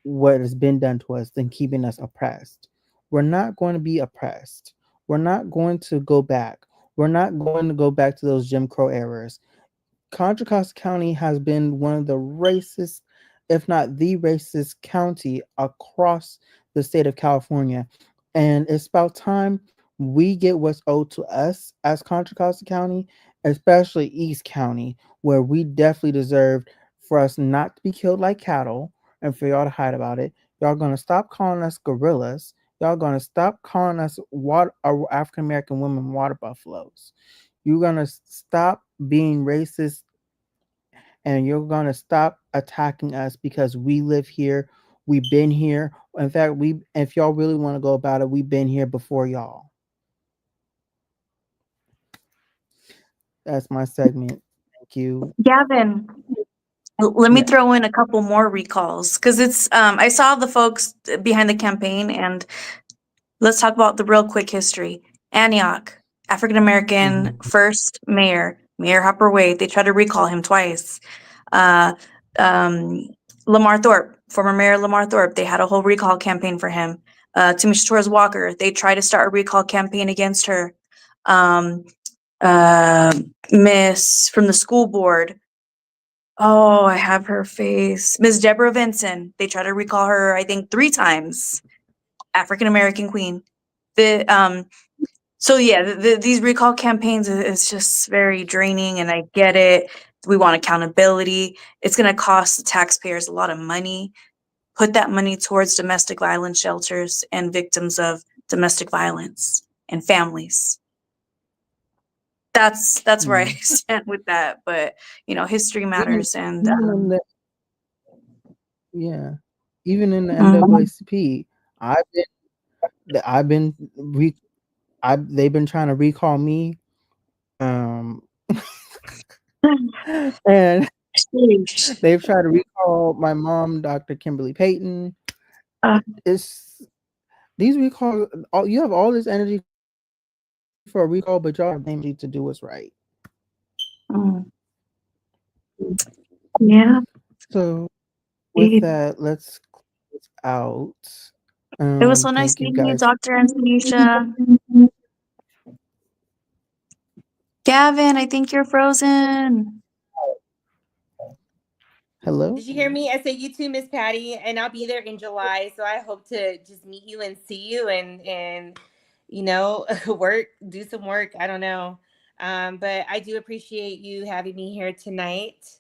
what has been done to us, than keeping us oppressed. We're not going to be oppressed. We're not going to go back. We're not going to go back to those Jim Crow eras. Contra Costa County has been one of the racist, if not the racist county across the state of California. And it's about time we get what's owed to us as Contra Costa County, especially East County, where we definitely deserve for us not to be killed like cattle and for y'all to hide about it. Y'all gonna stop calling us gorillas. Y'all gonna stop calling us African American women water buffaloes. You're gonna stop being racist, and you're gonna stop attacking us because we live here. We've been here. In fact, if y'all really want to go about it, we've been here before y'all. That's my segment. Thank you. Gavin, let me Yeah. throw in a couple more recalls because it's I saw the folks behind the campaign, and let's talk about the real quick history. Antioch, African American first mayor, Mayor Hopper Wade. They tried to recall him twice. Uh, Lamar Thorpe, former Mayor Lamar Thorpe. They had a whole recall campaign for him. Tamisha Torres Walker. They tried to start a recall campaign against her. Miss from the school board. Oh, I have her face. Ms. Deborah Vinson. They try to recall her, I think, 3 times. African American queen. So yeah, these recall campaigns is just very draining, and I get it. We want accountability. It's going to cost the taxpayers a lot of money. Put that money towards domestic violence shelters and victims of domestic violence and families. That's where I stand with that. But history matters, and even in the Mhm. NAACP, they've been trying to recall me, and Sheesh. they've tried to recall my mom, Dr. Kimberly Payton. It's these recall. You have all this energy for a recall, but y'all have energy to do what's right. Yeah. So with that, let's close out. It was so nice Thank you meeting you, guys. Dr. Antonisha. Gavin, I think you're frozen. Hello. Did you hear me? I said you too, Miss Patty, and I'll be there in July. So I hope to just meet you and see you and work, do some work. I don't know. But I do appreciate you having me here tonight.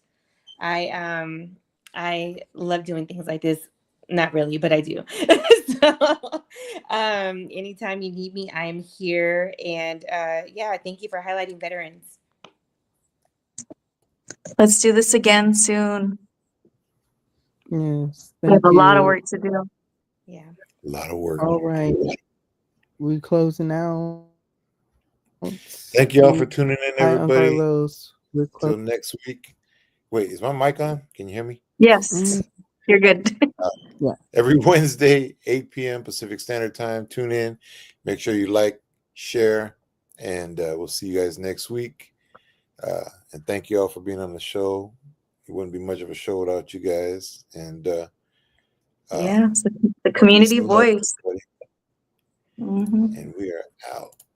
I love doing things like this. Not really, but I do. So anytime you need me, I am here. And thank you for highlighting veterans. Let's do this again soon. Yes. We have a lot of work to do. Yeah. A lot of work. All right. We closing out. Thank you all for tuning in, Hi, everybody. Carlos. Till next week. Wait, is my mic on? Can you hear me? Yes, you're good. Yeah. Every Wednesday, 8 p.m. Pacific Standard Time. Tune in. Make sure you like, share, and we'll see you guys next week. And thank you all for being on the show. It wouldn't be much of a show without you guys. And yeah, the community voice. Mm-hmm. And we are out.